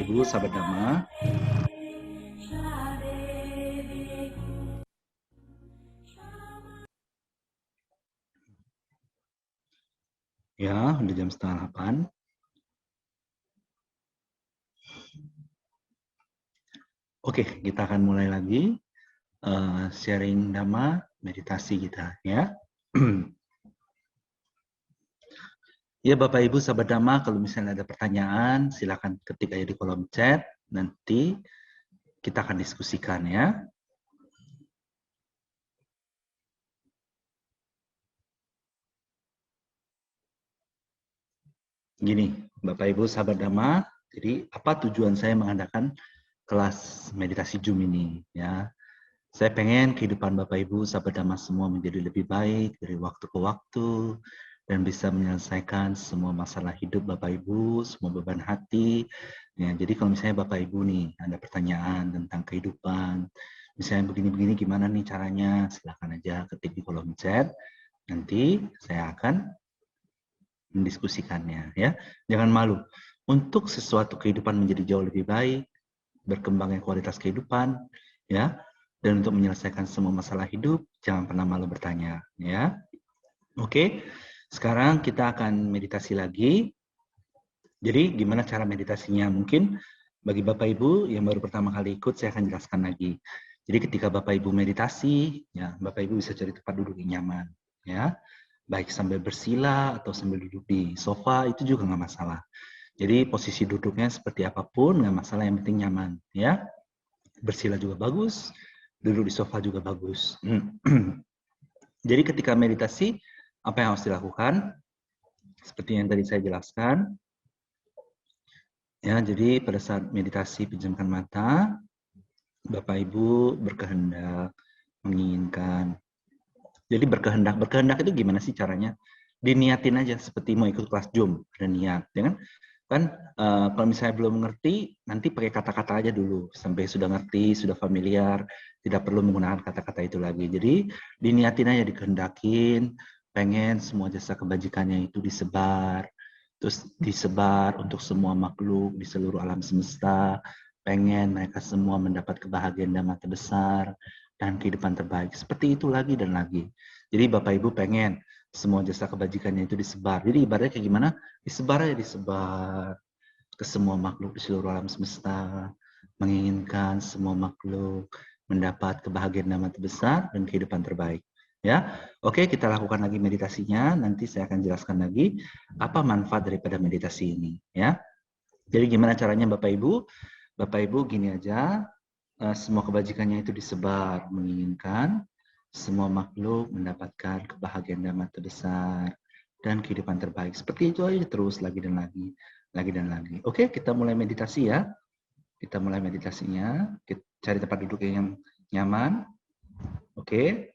Bapak Ibu sahabat Dhamma. Ya, udah jam 7:30. Oke, kita akan mulai lagi sharing Dhamma, meditasi kita ya. Ya Bapak Ibu sahabat Dhamma, kalau misalnya ada pertanyaan silakan ketik aja di kolom chat, nanti kita akan diskusikan ya. Gini, Bapak Ibu sahabat Dhamma, jadi apa tujuan saya mengadakan kelas meditasi Zoom ini ya? Saya pengen kehidupan Bapak Ibu sahabat Dhamma semua menjadi lebih baik dari waktu ke waktu dan bisa menyelesaikan semua masalah hidup Bapak Ibu, semua beban hati. Ya, jadi kalau misalnya Bapak Ibu nih ada pertanyaan tentang kehidupan, misalnya begini-begini gimana nih caranya, silahkan aja ketik di kolom chat. Nanti saya akan mendiskusikannya ya. Jangan malu. Untuk sesuatu kehidupan menjadi jauh lebih baik, berkembangnya kualitas kehidupan ya, dan untuk menyelesaikan semua masalah hidup, jangan pernah malu bertanya ya. Oke. Sekarang kita akan meditasi lagi. Jadi gimana cara meditasinya? Mungkin bagi Bapak Ibu yang baru pertama kali ikut, saya akan jelaskan lagi. Jadi ketika Bapak Ibu meditasi, ya Bapak Ibu bisa cari tempat duduk yang nyaman ya. Baik sambil bersila atau sambil duduk di sofa itu juga nggak masalah. Jadi posisi duduknya seperti apapun nggak masalah, yang penting nyaman ya. Bersila juga bagus, duduk di sofa juga bagus. Jadi ketika meditasi apa yang harus dilakukan? Seperti yang tadi saya jelaskan. Ya, jadi pada saat meditasi pejamkan mata, Bapak Ibu berkehendak, menginginkan. Jadi berkehendak itu gimana sih caranya? Diniatin aja seperti mau ikut kelas Zoom, ada niat, ya kan? Kan kalau misalnya belum ngerti, nanti pakai kata-kata aja dulu sampai sudah ngerti, sudah familiar, tidak perlu menggunakan kata-kata itu lagi. Jadi diniatin aja, dikehendakin, pengen semua jasa kebajikannya itu disebar, terus disebar untuk semua makhluk di seluruh alam semesta, pengen mereka semua mendapat kebahagiaan dan terbesar dan kehidupan terbaik. Seperti itu lagi dan lagi. Jadi Bapak Ibu pengen semua jasa kebajikannya itu disebar. Jadi ibaratnya kayak gimana? Disebar aja, disebar ke semua makhluk di seluruh alam semesta, menginginkan semua makhluk mendapat kebahagiaan dan terbesar dan kehidupan terbaik. Ya, oke, kita lakukan lagi meditasinya. Nanti saya akan jelaskan lagi apa manfaat daripada meditasi ini. Ya, jadi gimana caranya Bapak Ibu? Bapak Ibu gini aja, semua kebajikannya itu disebar, menginginkan semua makhluk mendapatkan kebahagiaan dan terbesar dan kehidupan terbaik. Seperti itu aja terus lagi dan lagi, lagi dan lagi. Oke, kita mulai meditasi ya. Kita mulai meditasinya. Kita cari tempat duduk yang nyaman. Oke.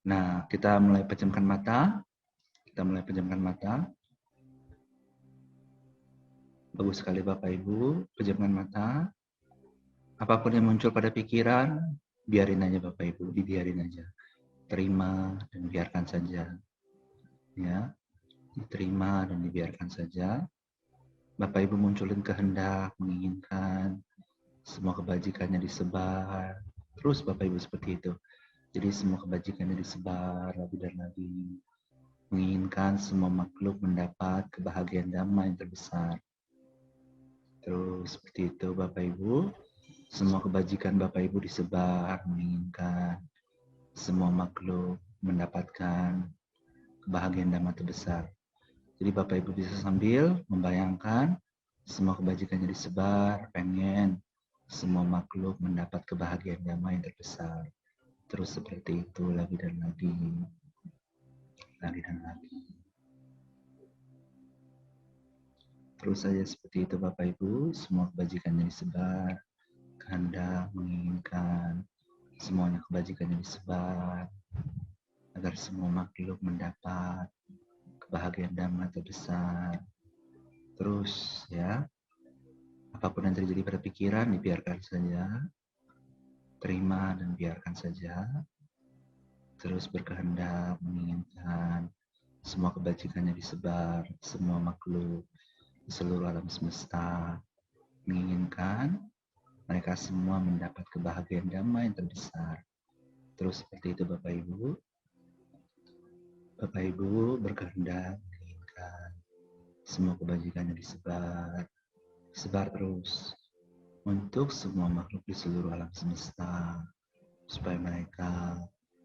Nah, kita mulai pejamkan mata. Kita mulai pejamkan mata. Bagus sekali Bapak Ibu, pejamkan mata. Apapun yang muncul pada pikiran, biarin aja Bapak Ibu, dibiarin aja. Terima dan biarkan saja. Ya, diterima dan dibiarkan saja. Bapak Ibu munculin kehendak, menginginkan semua kebajikannya disebar. Terus Bapak Ibu seperti itu. Jadi semua kebajikannya disebar lagi dan lagi. Menginginkan semua makhluk mendapat kebahagiaan damai yang terbesar. Terus seperti itu Bapak Ibu. Semua kebajikan Bapak Ibu disebar, menginginkan semua makhluk mendapatkan kebahagiaan damai terbesar. Jadi Bapak Ibu bisa sambil membayangkan semua kebajikannya disebar, pengen semua makhluk mendapat kebahagiaan damai yang terbesar. Terus seperti itu lagi dan lagi. Lagi dan lagi. Terus saja seperti itu Bapak Ibu, semua kebajikannya disebar, kehendak menginginkan semuanya kebajikannya disebar, agar semua makhluk mendapat kebahagiaan damai terbesar. Terus ya, apapun yang terjadi pada pikiran dibiarkan saja, terima dan biarkan saja. Terus berkehendak menginginkan semua kebajikannya disebar, semua makhluk di seluruh alam semesta, menginginkan mereka semua mendapat kebahagiaan damai yang terbesar. Terus seperti itu Bapak Ibu. Bapak Ibu berkehendak menginginkan semua kebajikannya disebar terus untuk semua makhluk di seluruh alam semesta, supaya mereka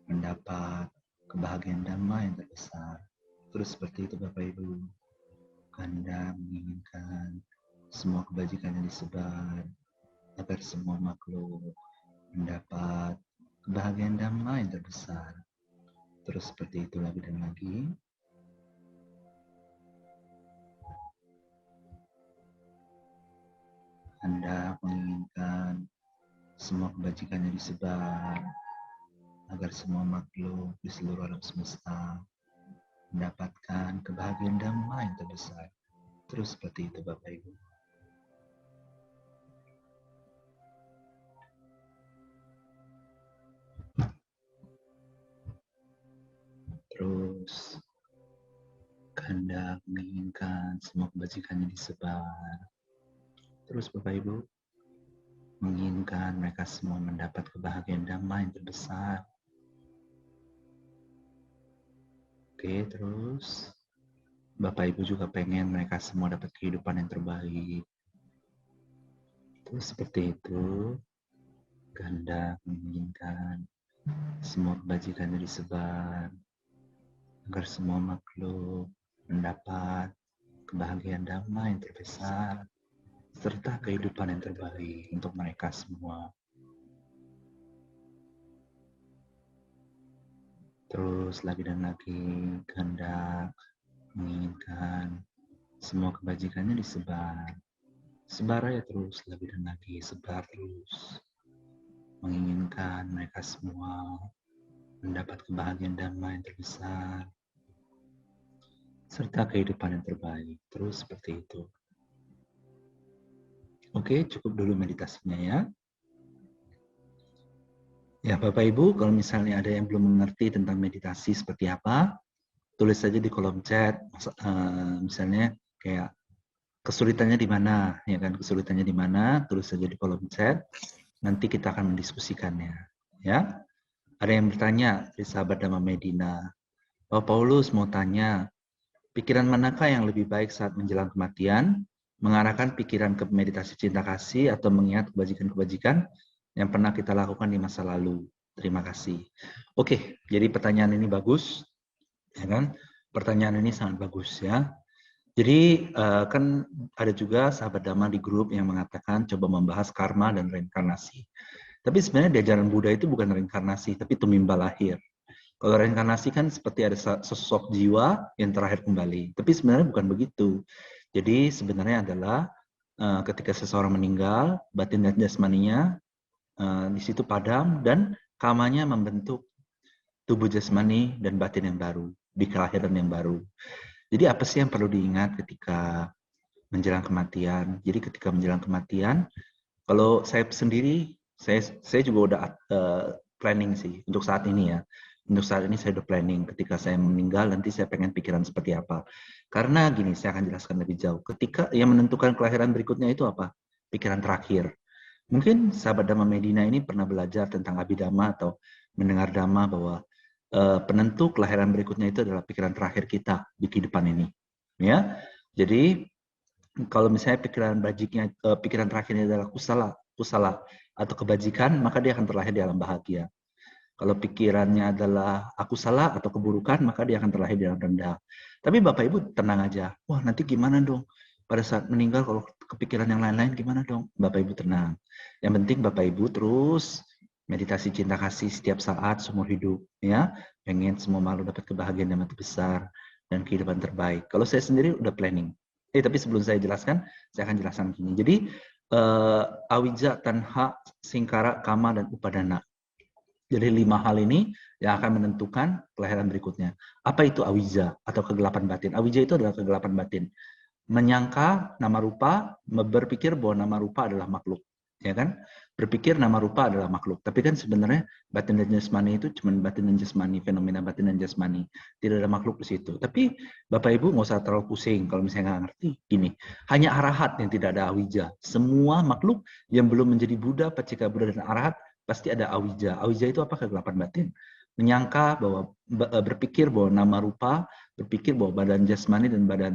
mendapat kebahagiaan damai yang terbesar. Terus seperti itu Bapak Ibu, kehendak menginginkan semua kebajikannya disebar agar semua makhluk mendapat kebahagiaan damai yang terbesar. Terus seperti itu lagi dan lagi. Hendak menginginkan semua kebajikannya disebar agar semua makhluk di seluruh alam semesta mendapatkan kebahagiaan damai yang terbesar. Terus seperti itu Bapak Ibu. Terus kehendak menginginkan semua kebajikannya disebar. Terus Bapak Ibu menginginkan mereka semua mendapat kebahagiaan damai yang terbesar. Oke, terus Bapak Ibu juga pengen mereka semua dapat kehidupan yang terbaik. Terus seperti itu, kehendak menginginkan semua kebajikannya disebar agar semua makhluk mendapat kebahagiaan damai yang terbesar serta kehidupan yang terbaik untuk mereka semua. Terus lagi dan lagi kehendak menginginkan semua kebajikannya disebar. Sebar aja terus lagi dan lagi, sebar terus. Menginginkan mereka semua mendapat kebahagiaan damai yang terbesar serta kehidupan yang terbaik. Terus seperti itu. Oke, cukup dulu meditasinya ya. Ya, Bapak Ibu, kalau misalnya ada yang belum mengerti tentang meditasi seperti apa, tulis saja di kolom chat. Misalnya kayak kesulitannya di mana, ya kan? Kesulitannya di mana? Tulis saja di kolom chat. Nanti kita akan mendiskusikannya, ya. Ada yang bertanya dari sahabat Dhamma Medina. Pak Paulus mau tanya, pikiran manakah yang lebih baik saat menjelang kematian? Mengarahkan pikiran ke meditasi cinta kasih atau mengingat kebajikan-kebajikan yang pernah kita lakukan di masa lalu? Terima kasih. Oke, jadi pertanyaan ini bagus, ya kan? Pertanyaan ini sangat bagus ya. Jadi kan ada juga sahabat Dhamma di grup yang mengatakan coba membahas karma dan reinkarnasi. Tapi sebenarnya di ajaran Buddha itu bukan reinkarnasi, tapi tumimba lahir. Kalau reinkarnasi kan seperti ada sosok jiwa yang terakhir kembali. Tapi sebenarnya bukan begitu. Jadi sebenarnya adalah ketika seseorang meninggal, batin dan jasmaninya di situ padam dan kamanya membentuk tubuh jasmani dan batin yang baru, di kelahiran yang baru. Jadi apa sih yang perlu diingat ketika menjelang kematian? Jadi ketika menjelang kematian, kalau saya sendiri, saya juga udah planning sih untuk saat ini ya. Untuk saat ini saya udah planning ketika saya meninggal nanti saya pengen pikiran seperti apa. Karena gini, saya akan jelaskan lebih jauh. Ketika yang menentukan kelahiran berikutnya itu apa? Pikiran terakhir. Mungkin sahabat Dhamma Medina ini pernah belajar tentang Abhidhamma atau mendengar Dhamma bahwa penentu kelahiran berikutnya itu adalah pikiran terakhir kita di kehidupan ini. Ya, jadi kalau misalnya pikiran terakhirnya adalah kusala atau kebajikan, maka dia akan terlahir di alam bahagia. Kalau pikirannya adalah aku salah atau keburukan, maka dia akan terlahir di alam rendah. Tapi Bapak Ibu tenang aja. Wah, nanti gimana dong? Pada saat meninggal kalau kepikiran yang lain-lain gimana dong? Bapak Ibu tenang. Yang penting Bapak Ibu terus meditasi cinta kasih setiap saat seumur hidup, ya. Pengen semua makhluk dapat kebahagiaan yang terbesar dan kehidupan terbaik. Kalau saya sendiri udah planning. Tapi sebelum saya jelaskan, saya akan jelaskan gini. Jadi awija, tanha, singkara, kama, dan upadana. Jadi 5 hal ini yang akan menentukan kelahiran berikutnya. Apa itu awija atau kegelapan batin? Awija itu adalah kegelapan batin. Menyangka nama rupa, berpikir bahwa nama rupa adalah makhluk. ya kan? Berpikir nama rupa adalah makhluk, tapi kan sebenarnya batin dan jasmani itu cuma batin dan jasmani, fenomena batin dan jasmani, tidak ada makhluk di situ. Tapi Bapak Ibu nggak usah terlalu pusing kalau misalnya nggak ngerti. Gini, hanya arahat yang tidak ada awija. Semua makhluk yang belum menjadi Buddha, Pacika Buddha dan arahat pasti ada awija. Awija itu apa? Kegelapan batin. Menyangka bahwa berpikir bahwa nama rupa, berpikir bahwa badan jasmani dan badan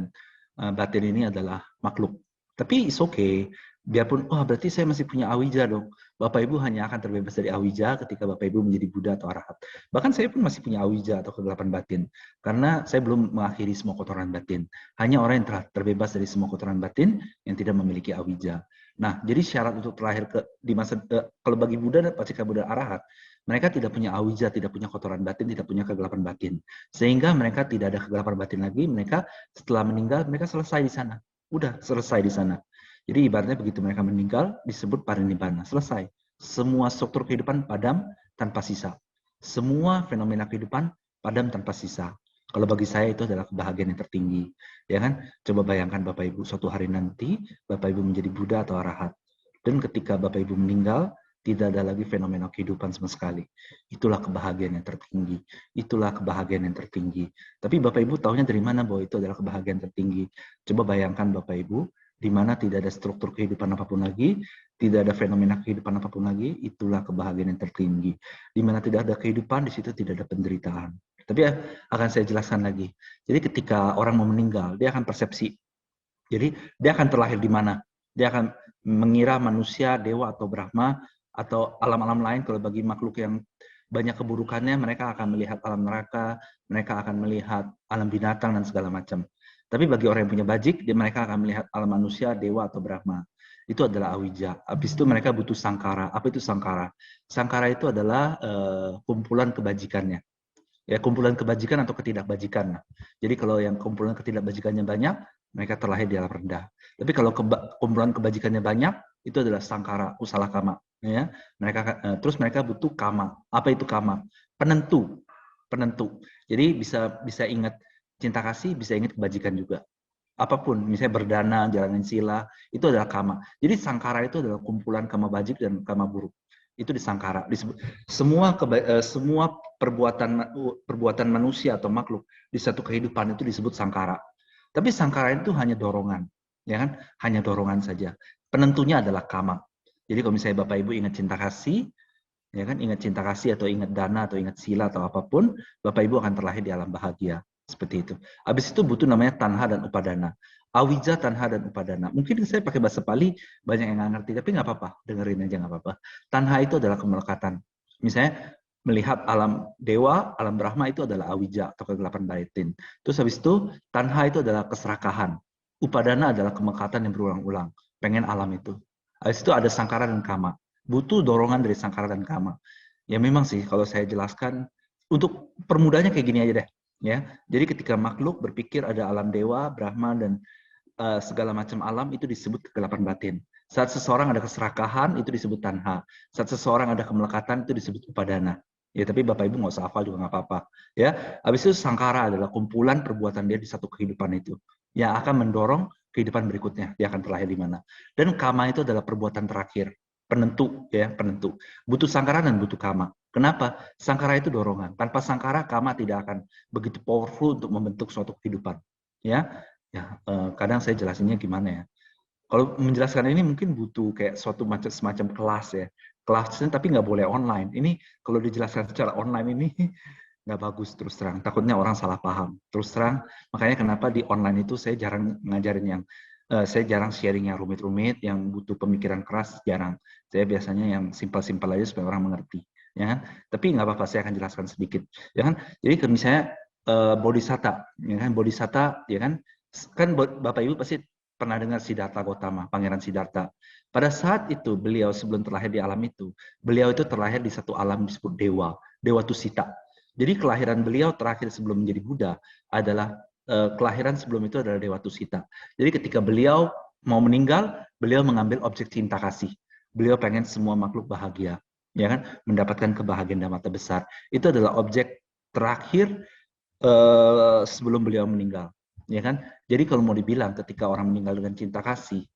batin ini adalah makhluk. Tapi it's okay. Biarpun, oh berarti saya masih punya awija dong. Bapak Ibu hanya akan terbebas dari awija ketika Bapak Ibu menjadi Buddha atau arahat. Bahkan saya pun masih punya awija atau kegelapan batin. Karena saya belum mengakhiri semua kotoran batin. Hanya orang yang telah terbebas dari semua kotoran batin yang tidak memiliki awija. Nah, jadi syarat untuk terlahir di masa kalau bagi Buddha dan Pacika Buddha arahat, mereka tidak punya awija, tidak punya kotoran batin, tidak punya kegelapan batin. Sehingga mereka tidak ada kegelapan batin lagi, mereka setelah meninggal, mereka selesai di sana. Udah selesai di sana. Jadi ibaratnya begitu mereka meninggal, disebut parinibbana. Selesai. Semua struktur kehidupan padam tanpa sisa. Semua fenomena kehidupan padam tanpa sisa. Kalau bagi saya itu adalah kebahagiaan yang tertinggi. Ya kan? Coba bayangkan Bapak Ibu suatu hari nanti, Bapak Ibu menjadi Buddha atau arahat. Dan ketika Bapak Ibu meninggal, tidak ada lagi fenomena kehidupan sama sekali. Itulah kebahagiaan yang tertinggi. Itulah kebahagiaan yang tertinggi. Tapi Bapak Ibu tahunya dari mana bahwa itu adalah kebahagiaan tertinggi? Coba bayangkan Bapak Ibu, di mana tidak ada struktur kehidupan apapun lagi, tidak ada fenomena kehidupan apapun lagi, itulah kebahagiaan yang tertinggi. Di mana tidak ada kehidupan, di situ tidak ada penderitaan. Tapi ya, akan saya jelaskan lagi. Jadi ketika orang mau meninggal, dia akan persepsi. Jadi dia akan terlahir di mana? Dia akan mengira manusia, dewa, atau Brahma, atau alam-alam lain. Kalau bagi makhluk yang banyak keburukannya, mereka akan melihat alam neraka, mereka akan melihat alam binatang, dan segala macam. Tapi bagi orang yang punya bajik, mereka akan melihat alam manusia, dewa, atau Brahma. Itu adalah awija. Habis itu mereka butuh sangkara. Apa itu sangkara? Sangkara itu adalah kumpulan kebajikannya. Ya, kumpulan kebajikan atau ketidakbajikan. Jadi kalau yang kumpulan ketidakbajikannya banyak, mereka terlahir di alam rendah. Tapi kalau kumpulan kebajikannya banyak, itu adalah sangkara, kusala kama. Ya, terus mereka butuh kama. Apa itu kama? Penentu, penentu. Jadi bisa ingat cinta kasih, bisa ingat kebajikan juga. Apapun, misalnya berdana, jalanin sila, itu adalah kama. Jadi sangkara itu adalah kumpulan kama bajik dan kama buruk. Itu disangkara. Semua perbuatan manusia atau makhluk di satu kehidupan itu disebut sangkara. Tapi sangkara itu hanya dorongan, ya kan? Hanya dorongan saja. Penentunya adalah kama. Jadi kalau misalnya Bapak Ibu ingat cinta kasih, ya kan, ingat cinta kasih atau ingat dana atau ingat sila atau apapun, Bapak Ibu akan terlahir di alam bahagia. Seperti itu. Habis itu butuh namanya tanha dan upadana. Awija, tanha, dan upadana. Mungkin saya pakai bahasa Pali, banyak yang nggak ngerti, tapi nggak apa-apa. Dengerin aja nggak apa-apa. Tanha itu adalah kemelekatan. Misalnya, melihat alam dewa, alam Brahma itu adalah awija atau kegelapan batin. Terus habis itu, tanha itu adalah keserakahan. Upadana adalah kemelekatan yang berulang-ulang. Pengen alam itu. Habis itu ada sangkara dan kama. Butuh dorongan dari sangkara dan kama. Ya memang sih, kalau saya jelaskan, untuk permudahnya kayak gini aja deh. Ya, jadi ketika makhluk berpikir ada alam dewa, Brahma, dan segala macam alam, itu disebut kegelapan batin. Saat seseorang ada keserakahan, itu disebut tanha. Saat seseorang ada kemelekatan, itu disebut upadana. Ya, tapi Bapak Ibu nggak usah hafal juga nggak apa-apa. Ya, habis itu sangkara adalah kumpulan perbuatan dia di satu kehidupan itu, yang akan mendorong kehidupan berikutnya. Dia akan terlahir di mana. Dan kama itu adalah perbuatan terakhir, penentu, ya, penentu. Butuh sangkara dan butuh kama. Kenapa? Sangkara itu dorongan. Tanpa sangkara, kama tidak akan begitu powerful untuk membentuk suatu kehidupan. Ya, kadang saya jelasinnya gimana ya. Kalau menjelaskan ini mungkin butuh kayak suatu semacam kelas ya. Kelasnya tapi nggak boleh online. Ini kalau dijelaskan secara online ini nggak bagus terus terang. Takutnya orang salah paham. Terus terang, makanya kenapa di online itu saya jarang ngajarin saya jarang sharing yang rumit-rumit, yang butuh pemikiran keras, jarang. Saya biasanya yang simpel-simpel aja supaya orang mengerti. Ya kan? Tapi nggak apa-apa, saya akan jelaskan sedikit. Ya kan? Jadi misalnya bodhisatta, ya kan? Bodhisatta, ya kan? Kan Bapak Ibu pasti pernah dengar Siddhartha Gautama, Pangeran Siddhartha. Pada saat itu beliau sebelum terlahir di alam itu, beliau itu terlahir di satu alam disebut dewa, Dewa Tusita. Jadi kelahiran beliau terakhir sebelum menjadi Buddha adalah kelahiran sebelum itu adalah Dewa Tusita. Jadi ketika beliau mau meninggal, beliau mengambil objek cinta kasih. Beliau pengen semua makhluk bahagia, ya kan, mendapatkan kebahagiaan dan mata besar. Itu adalah objek terakhir sebelum beliau meninggal, ya kan. Jadi kalau mau dibilang ketika orang meninggal dengan cinta kasih,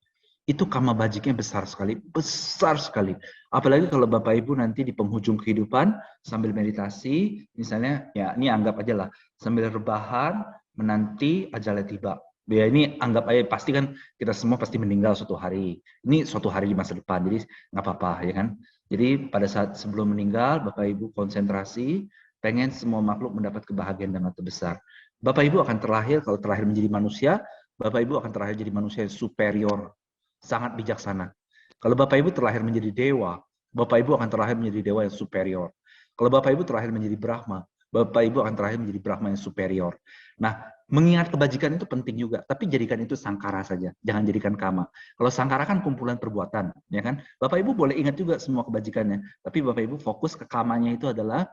itu karma bajiknya besar sekali, besar sekali. Apalagi kalau Bapak Ibu nanti di penghujung kehidupan sambil meditasi, misalnya ya ini anggap aja lah, sambil rebahan menanti ajalnya tiba. Ya ini anggap aja, pasti kan kita semua pasti meninggal suatu hari. Ini suatu hari di masa depan, jadi nggak apa-apa ya kan. Jadi pada saat sebelum meninggal, Bapak Ibu konsentrasi, pengen semua makhluk mendapat kebahagiaan dan terbesar. Bapak Ibu akan terlahir, kalau terlahir menjadi manusia, Bapak Ibu akan terlahir jadi manusia yang superior, sangat bijaksana. Kalau Bapak Ibu terlahir menjadi dewa, Bapak Ibu akan terlahir menjadi dewa yang superior. Kalau Bapak Ibu terlahir menjadi Brahma, Bapak Ibu akan terlahir menjadi Brahma yang superior. Nah, mengingat kebajikan itu penting juga, tapi jadikan itu sangkara saja, jangan jadikan kama. Kalau sangkara kan kumpulan perbuatan, ya kan? Bapak Ibu boleh ingat juga semua kebajikannya, tapi Bapak Ibu fokus ke kamanya itu adalah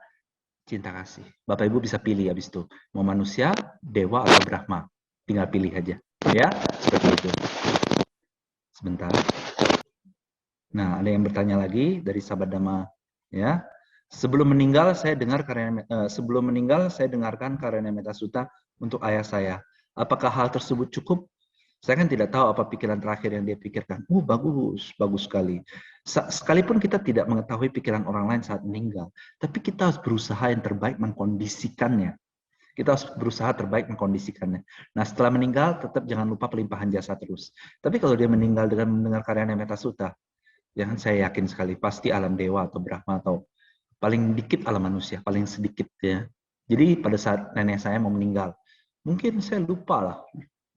cinta kasih. Bapak Ibu bisa pilih habis itu, mau manusia, dewa atau Brahma. Tinggal pilih aja. Ya, seperti itu. Sebentar. Nah, ada yang bertanya lagi dari sahabat Dhamma, ya. Sebelum meninggal saya dengarkan Karana Metta Sutta untuk ayah saya. Apakah hal tersebut cukup? Saya kan tidak tahu apa pikiran terakhir yang dia pikirkan. Oh, bagus, bagus sekali. Sekalipun kita tidak mengetahui pikiran orang lain saat meninggal, tapi kita harus berusaha yang terbaik mengkondisikannya. Kita harus berusaha terbaik mengkondisikannya. Nah, setelah meninggal, tetap jangan lupa pelimpahan jasa terus. Tapi kalau dia meninggal dengan mendengar Karana Metta Sutta, ya kan saya yakin sekali pasti alam dewa atau Brahma atau paling dikit alam manusia, paling sedikit ya. Jadi pada saat nenek saya mau meninggal, mungkin saya lupa lah,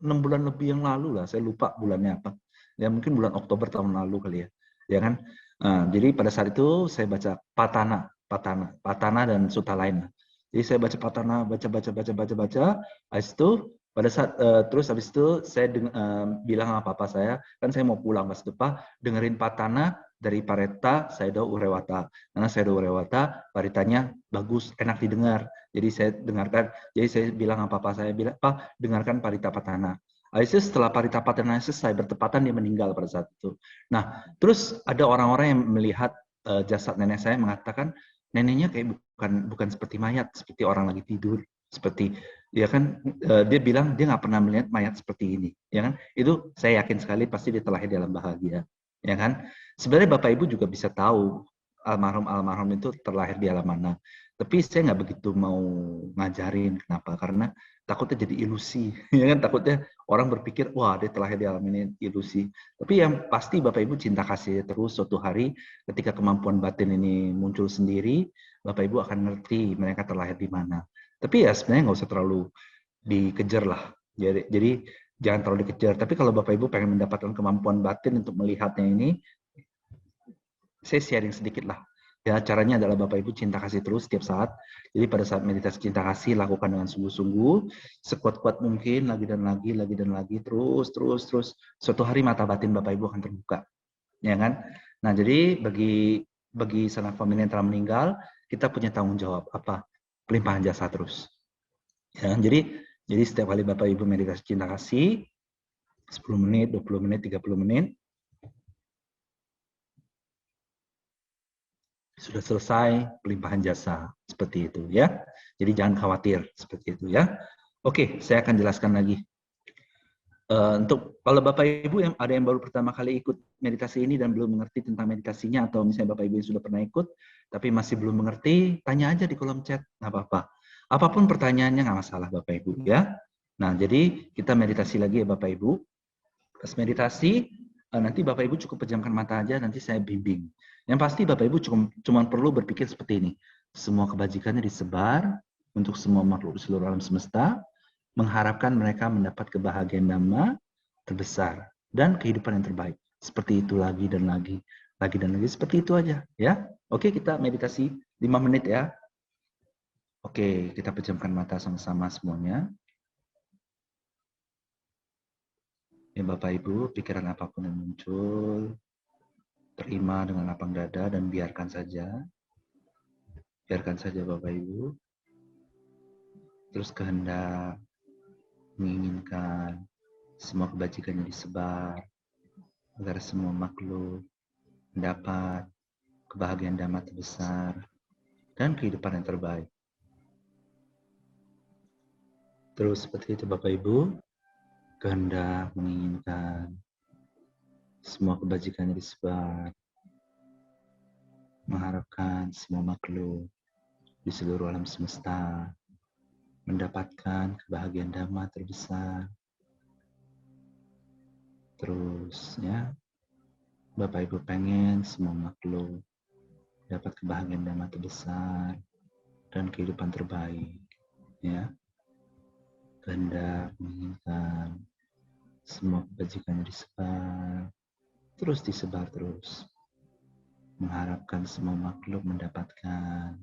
6 bulan lebih yang lalu lah, saya lupa bulannya apa. Ya mungkin bulan Oktober tahun lalu kali ya. Ya kan? Nah, jadi pada saat itu saya baca Patana dan Sutta lain. Jadi saya baca Patana, baca. Habis itu pada saat terus habis itu saya bilang sama papa saya, kan saya mau pulang pas itu, Pak, dengerin Patana dari Paretta Sayadaw Urewata. Karena Sayadaw Urewata paritanya bagus, enak didengar. Jadi saya dengarkan, jadi saya bilang sama papa saya, bilang, Pak, dengarkan Parita Patana. Habis itu setelah Parita Patana selesai, bertepatan dia meninggal pada saat itu. Nah, terus ada orang-orang yang melihat jasad nenek saya mengatakan, neneknya kayak bukan seperti mayat, seperti orang lagi tidur, seperti ya kan dia bilang dia nggak pernah melihat mayat seperti ini, ya kan? Itu saya yakin sekali pasti dia terlahir dalam bahagia, ya kan? Sebenarnya Bapak Ibu juga bisa tahu almarhum itu terlahir di alam mana. Tapi saya nggak begitu mau ngajarin, kenapa? Karena takutnya jadi ilusi, ya kan? Takutnya orang berpikir, wah dia terlahir di alam ini ilusi. Tapi yang pasti Bapak Ibu cinta kasih terus, suatu hari ketika kemampuan batin ini muncul sendiri, Bapak Ibu akan ngerti mereka terlahir di mana. Tapi ya sebenarnya nggak usah terlalu dikejar lah. Jadi jangan terlalu dikejar. Tapi kalau Bapak Ibu pengen mendapatkan kemampuan batin untuk melihatnya ini, saya sharing sedikit lah. Ya, caranya adalah Bapak Ibu cinta kasih terus setiap saat. Jadi pada saat meditasi cinta kasih, lakukan dengan sungguh-sungguh, sekuat-kuat mungkin, lagi dan lagi, terus. Suatu hari mata batin Bapak Ibu akan terbuka. Ya kan? Nah, jadi bagi sanak famili yang telah meninggal, kita punya tanggung jawab apa? Pelimpahan jasa terus. Ya, jadi setiap kali Bapak Ibu meditasi cinta kasih, 10 menit, 20 menit, 30 menit, sudah selesai pelimpahan jasa. Seperti itu ya. Jadi jangan khawatir seperti itu ya. Oke, saya akan jelaskan lagi. Untuk kalau Bapak Ibu yang ada yang baru pertama kali ikut meditasi ini dan belum mengerti tentang meditasinya, atau misalnya Bapak Ibu yang sudah pernah ikut tapi masih belum mengerti, tanya aja di kolom chat, nggak apa-apa. Apapun pertanyaannya nggak masalah Bapak Ibu ya. Nah, jadi kita meditasi lagi ya Bapak Ibu. Pas meditasi, nanti Bapak Ibu cukup pejamkan mata aja, nanti saya bimbing. Yang pasti Bapak Ibu cuma perlu berpikir seperti ini. Semua kebajikannya disebar untuk semua makhluk di seluruh alam semesta, mengharapkan mereka mendapat kebahagiaan dhamma terbesar dan kehidupan yang terbaik. Seperti itu lagi dan lagi, seperti itu aja ya. Oke, kita meditasi 5 menit ya. Oke, kita pejamkan mata sama-sama semuanya. Ya Bapak Ibu, pikiran apapun yang muncul, terima dengan lapang dada dan biarkan saja. Biarkan saja Bapak Ibu. Terus kehendak, menginginkan semua kebajikannya disebar, agar semua makhluk mendapat kebahagiaan dhamma terbesar dan kehidupan yang terbaik. Terus seperti itu Bapak Ibu, kehendak, menginginkan semua kebajikannya disebar, mengharapkan semua makhluk di seluruh alam semesta mendapatkan kebahagiaan dhamma terbesar. Terus ya, Bapak Ibu pengen semua makhluk dapat kebahagiaan dhamma terbesar dan kehidupan terbaik, ya. Kehendak menginginkan semua kebajikannya disebar, terus disebar terus, mengharapkan semua makhluk mendapatkan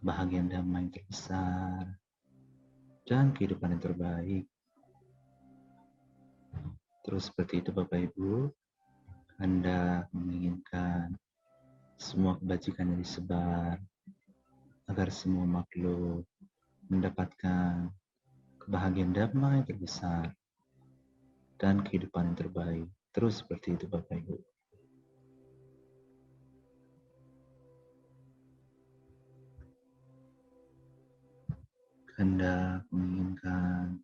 kebahagiaan dhamma yang terbesar dan kehidupan yang terbaik. Terus seperti itu Bapak Ibu, hendak menginginkan semua kebajikan yang disebar agar semua makhluk mendapatkan kebahagiaan dhamma yang terbesar dan kehidupan yang terbaik. Terus seperti itu Bapak Ibu. Hendak menginginkan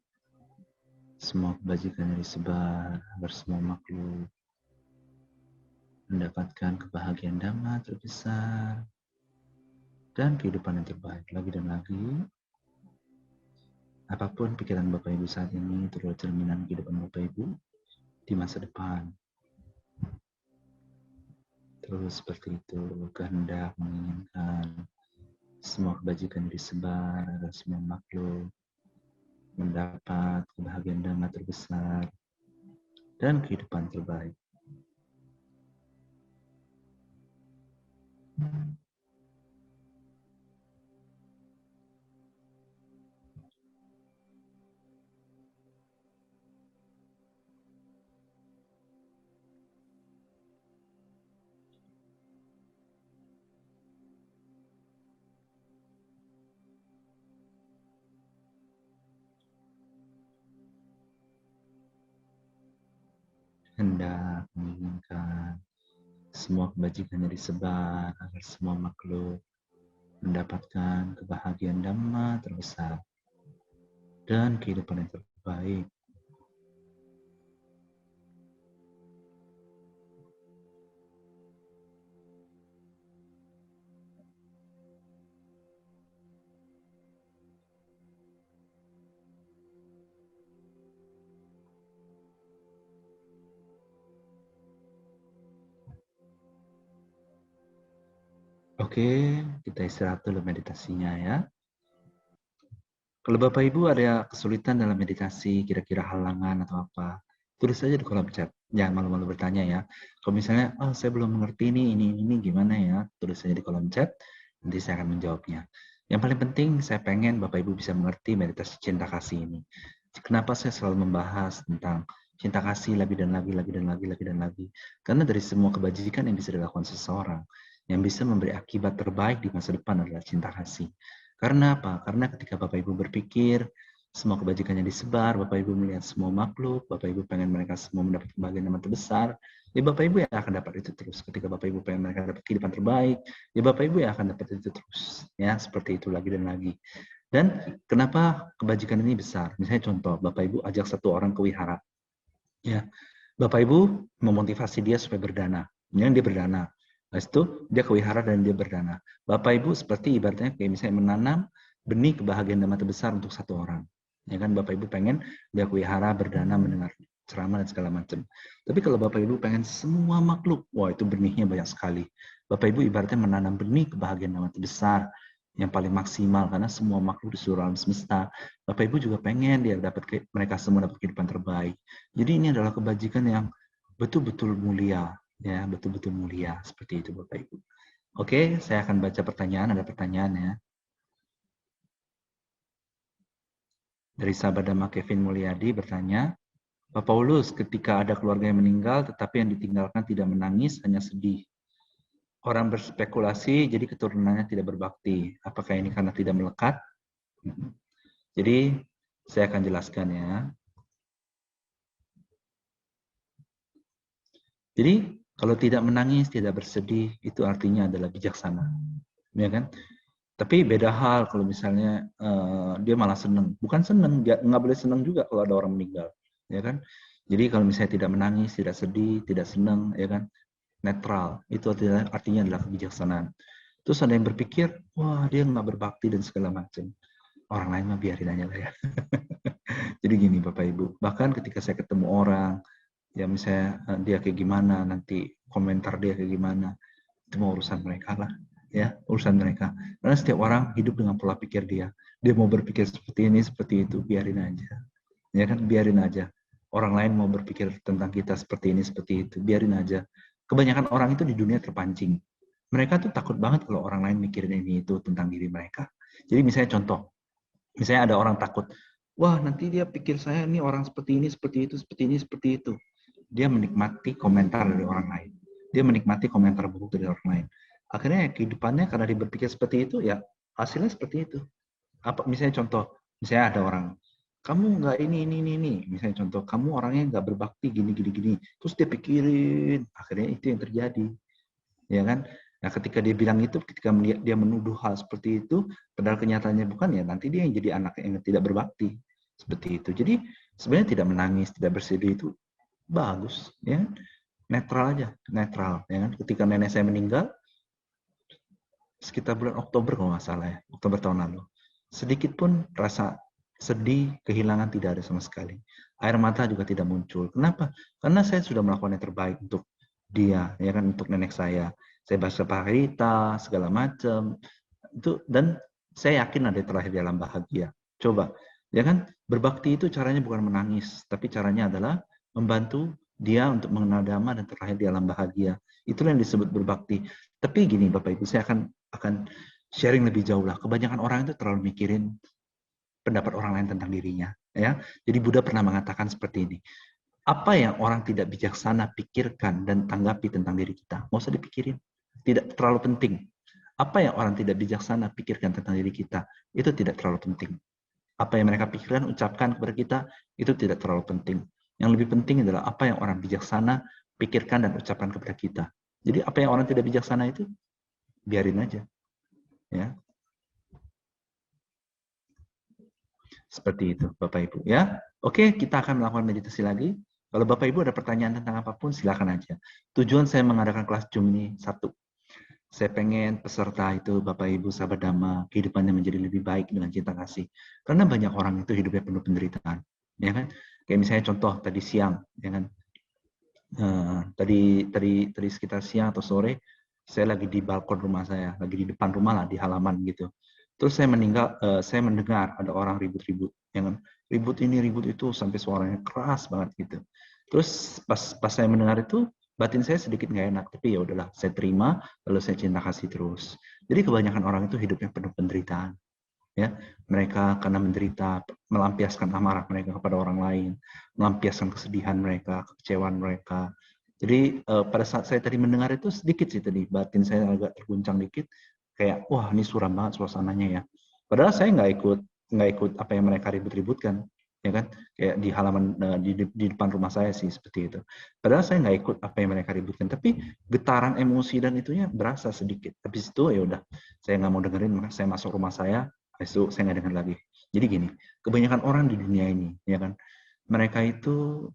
semua kebajikan yang disebar agar semua makhluk mendapatkan kebahagiaan dhamma terbesar dan kehidupan yang terbaik. Lagi dan lagi, apapun pikiran Bapak Ibu saat ini, itu adalah cerminan kehidupan Bapak Ibu di masa depan. Terus seperti itu, kehendak menginginkan semua kebajikan yang disebar agar semua makhluk mendapat kebahagiaan dhamma terbesar dan kehidupan terbaik. Hendak menginginkan semua kebajikannya disebar agar semua makhluk mendapatkan kebahagiaan dhamma terbesar dan kehidupan yang terbaik. Oke, kita istirahat dulu meditasinya ya. Kalau Bapak Ibu ada kesulitan dalam meditasi, kira-kira halangan atau apa, tulis saja di kolom chat. Jangan malu-malu bertanya ya. Kalau misalnya, oh saya belum mengerti ini gimana ya, tulis saja di kolom chat, nanti saya akan menjawabnya. Yang paling penting, saya pengen Bapak Ibu bisa mengerti meditasi cinta kasih ini. Kenapa saya selalu membahas tentang cinta kasih lagi dan lagi dan lagi. Karena dari semua kebajikan yang bisa dilakukan seseorang, yang bisa memberi akibat terbaik di masa depan adalah cinta kasih. Karena apa? Karena ketika Bapak Ibu berpikir, semua kebajikannya disebar, Bapak Ibu melihat semua makhluk, Bapak Ibu pengen mereka semua mendapat kebahagiaan yang terbesar, ya Bapak Ibu yang akan dapat itu terus. Ketika Bapak Ibu pengen mereka dapat kehidupan terbaik, ya Bapak Ibu yang akan dapat itu terus. Ya, seperti itu lagi dan lagi. Dan kenapa kebajikan ini besar? Misalnya contoh, Bapak Ibu ajak satu orang ke wihara. Ya, Bapak Ibu memotivasi dia supaya berdana. Yang dia berdana. Habis itu dia ke wihara dan dia berdana. Bapak Ibu seperti ibaratnya kayak misalnya menanam benih kebahagiaan dhamma terbesar untuk satu orang. Ya kan Bapak Ibu pengen dia ke wihara berdana mendengar ceramah dan segala macam. Tapi kalau Bapak Ibu pengen semua makhluk, wah itu benihnya banyak sekali. Bapak Ibu ibaratnya menanam benih kebahagiaan dhamma terbesar yang paling maksimal karena semua makhluk di seluruh alam semesta. Bapak Ibu juga pengen dia dapat mereka semua dapat kehidupan terbaik. Jadi ini adalah kebajikan yang betul-betul mulia, ya, betul-betul mulia seperti itu Bapak Ibu. Oke, saya akan baca pertanyaan, ada pertanyaan ya. Dari sahabat Dhamma Kevin Mulyadi bertanya, Pak Paulus, ketika ada keluarga yang meninggal tetapi yang ditinggalkan tidak menangis, hanya sedih. Orang berspekulasi jadi keturunannya tidak berbakti. Apakah ini karena tidak melekat? Jadi saya akan jelaskan ya. Jadi kalau tidak menangis, tidak bersedih, itu artinya adalah bijaksana, ya kan? Tapi beda hal kalau misalnya dia malah seneng. Bukan seneng, nggak boleh seneng juga kalau ada orang meninggal, ya kan? Jadi kalau misalnya tidak menangis, tidak sedih, tidak senang, ya kan, netral, itu artinya adalah kebijaksanaan. Terus ada yang berpikir, wah dia nggak berbakti dan segala macam. Orang lain mah biarin aja lah ya. Jadi gini Bapak Ibu, bahkan ketika saya ketemu orang, ya misalnya dia kayak gimana, nanti komentar dia kayak gimana, itu mau urusan mereka lah. Ya, urusan mereka. Karena setiap orang hidup dengan pola pikir dia. Dia mau berpikir seperti ini, seperti itu, biarin aja. Ya kan, biarin aja. Orang lain mau berpikir tentang kita seperti ini, seperti itu, biarin aja. Kebanyakan orang itu di dunia terpancing. Mereka tuh takut banget kalau orang lain mikirin ini itu tentang diri mereka. Jadi misalnya contoh, misalnya ada orang takut, wah nanti dia pikir saya ini orang seperti ini, seperti itu, seperti ini, seperti itu. Dia menikmati komentar dari orang lain. Dia menikmati komentar buruk dari orang lain. Akhirnya kehidupannya karena dia berpikir seperti itu, ya hasilnya seperti itu. Apa misalnya contoh, misalnya ada orang, kamu nggak ini, misalnya contoh, kamu orangnya nggak berbakti gini, terus dia pikirin, akhirnya itu yang terjadi, ya kan? Nah, ketika dia bilang itu, ketika dia menuduh hal seperti itu, padahal kenyataannya bukan, ya nanti dia yang jadi anak yang tidak berbakti, seperti itu. Jadi sebenarnya tidak menangis, tidak bersedih itu bagus, ya netral aja, netral, ya kan? Ketika nenek saya meninggal, sekitar bulan Oktober kalau nggak salah ya, Oktober tahun lalu. Sedikit pun rasa sedih, kehilangan tidak ada sama sekali. Air mata juga tidak muncul. Kenapa? Karena saya sudah melakukan yang terbaik untuk dia, ya kan, untuk nenek saya. Saya baca berita, segala macam. Itu dan saya yakin ada yang terakhir di alam bahagia. Coba, ya kan, berbakti itu caranya bukan menangis, tapi caranya adalah membantu dia untuk mengenal dhamma dan terakhir di alam bahagia. Itulah yang disebut berbakti. Tapi gini Bapak Ibu, saya akan sharing lebih jauh lah. Kebanyakan orang itu terlalu mikirin pendapat orang lain tentang dirinya, ya. Jadi Buddha pernah mengatakan seperti ini. Apa yang orang tidak bijaksana pikirkan dan tanggapi tentang diri kita, nggak usah dipikirin. Tidak terlalu penting. Apa yang orang tidak bijaksana pikirkan tentang diri kita, itu tidak terlalu penting. Apa yang mereka pikirkan, ucapkan kepada kita, itu tidak terlalu penting. Yang lebih penting adalah apa yang orang bijaksana pikirkan dan ucapkan kepada kita. Jadi apa yang orang tidak bijaksana itu, biarin aja. Ya, seperti itu Bapak Ibu ya. Oke, kita akan melakukan meditasi lagi. Kalau Bapak Ibu ada pertanyaan tentang apapun, silakan aja. Tujuan saya mengadakan kelas Zoom ini satu, saya pengen peserta itu Bapak Ibu sahabat Dhamma kehidupannya menjadi lebih baik dengan cinta kasih. Karena banyak orang itu hidupnya penuh penderitaan, ya kan? Kayak misalnya contoh tadi siang, ya kan? Tadi sekitar siang atau sore, saya lagi di balkon rumah saya, lagi di depan rumah lah, di halaman gitu. Terus saya mendengar ada orang ribut-ribut, yang ribut ini ribut itu sampai suaranya keras banget gitu. Terus pas saya mendengar itu, batin saya sedikit nggak enak, tapi ya udahlah, saya terima, lalu saya cinta kasih terus. Jadi kebanyakan orang itu hidupnya penuh penderitaan. Ya, mereka karena menderita melampiaskan amarah mereka kepada orang lain, melampiaskan kesedihan mereka, kekecewaan mereka. Jadi pada saat saya tadi mendengar itu sedikit sih tadi batin saya agak terguncang dikit, kayak wah ini suram banget suasananya ya. Padahal saya nggak ikut apa yang mereka ribut-ributkan, ya kan? Kayak di halaman di depan rumah saya sih seperti itu. Padahal saya nggak ikut apa yang mereka ributkan, tapi getaran emosi dan itunya berasa sedikit. Habis itu ya udah, saya nggak mau dengerin, maka saya masuk rumah saya. Itu saya nggak dengar lagi. Jadi gini, kebanyakan orang di dunia ini, ya kan, mereka itu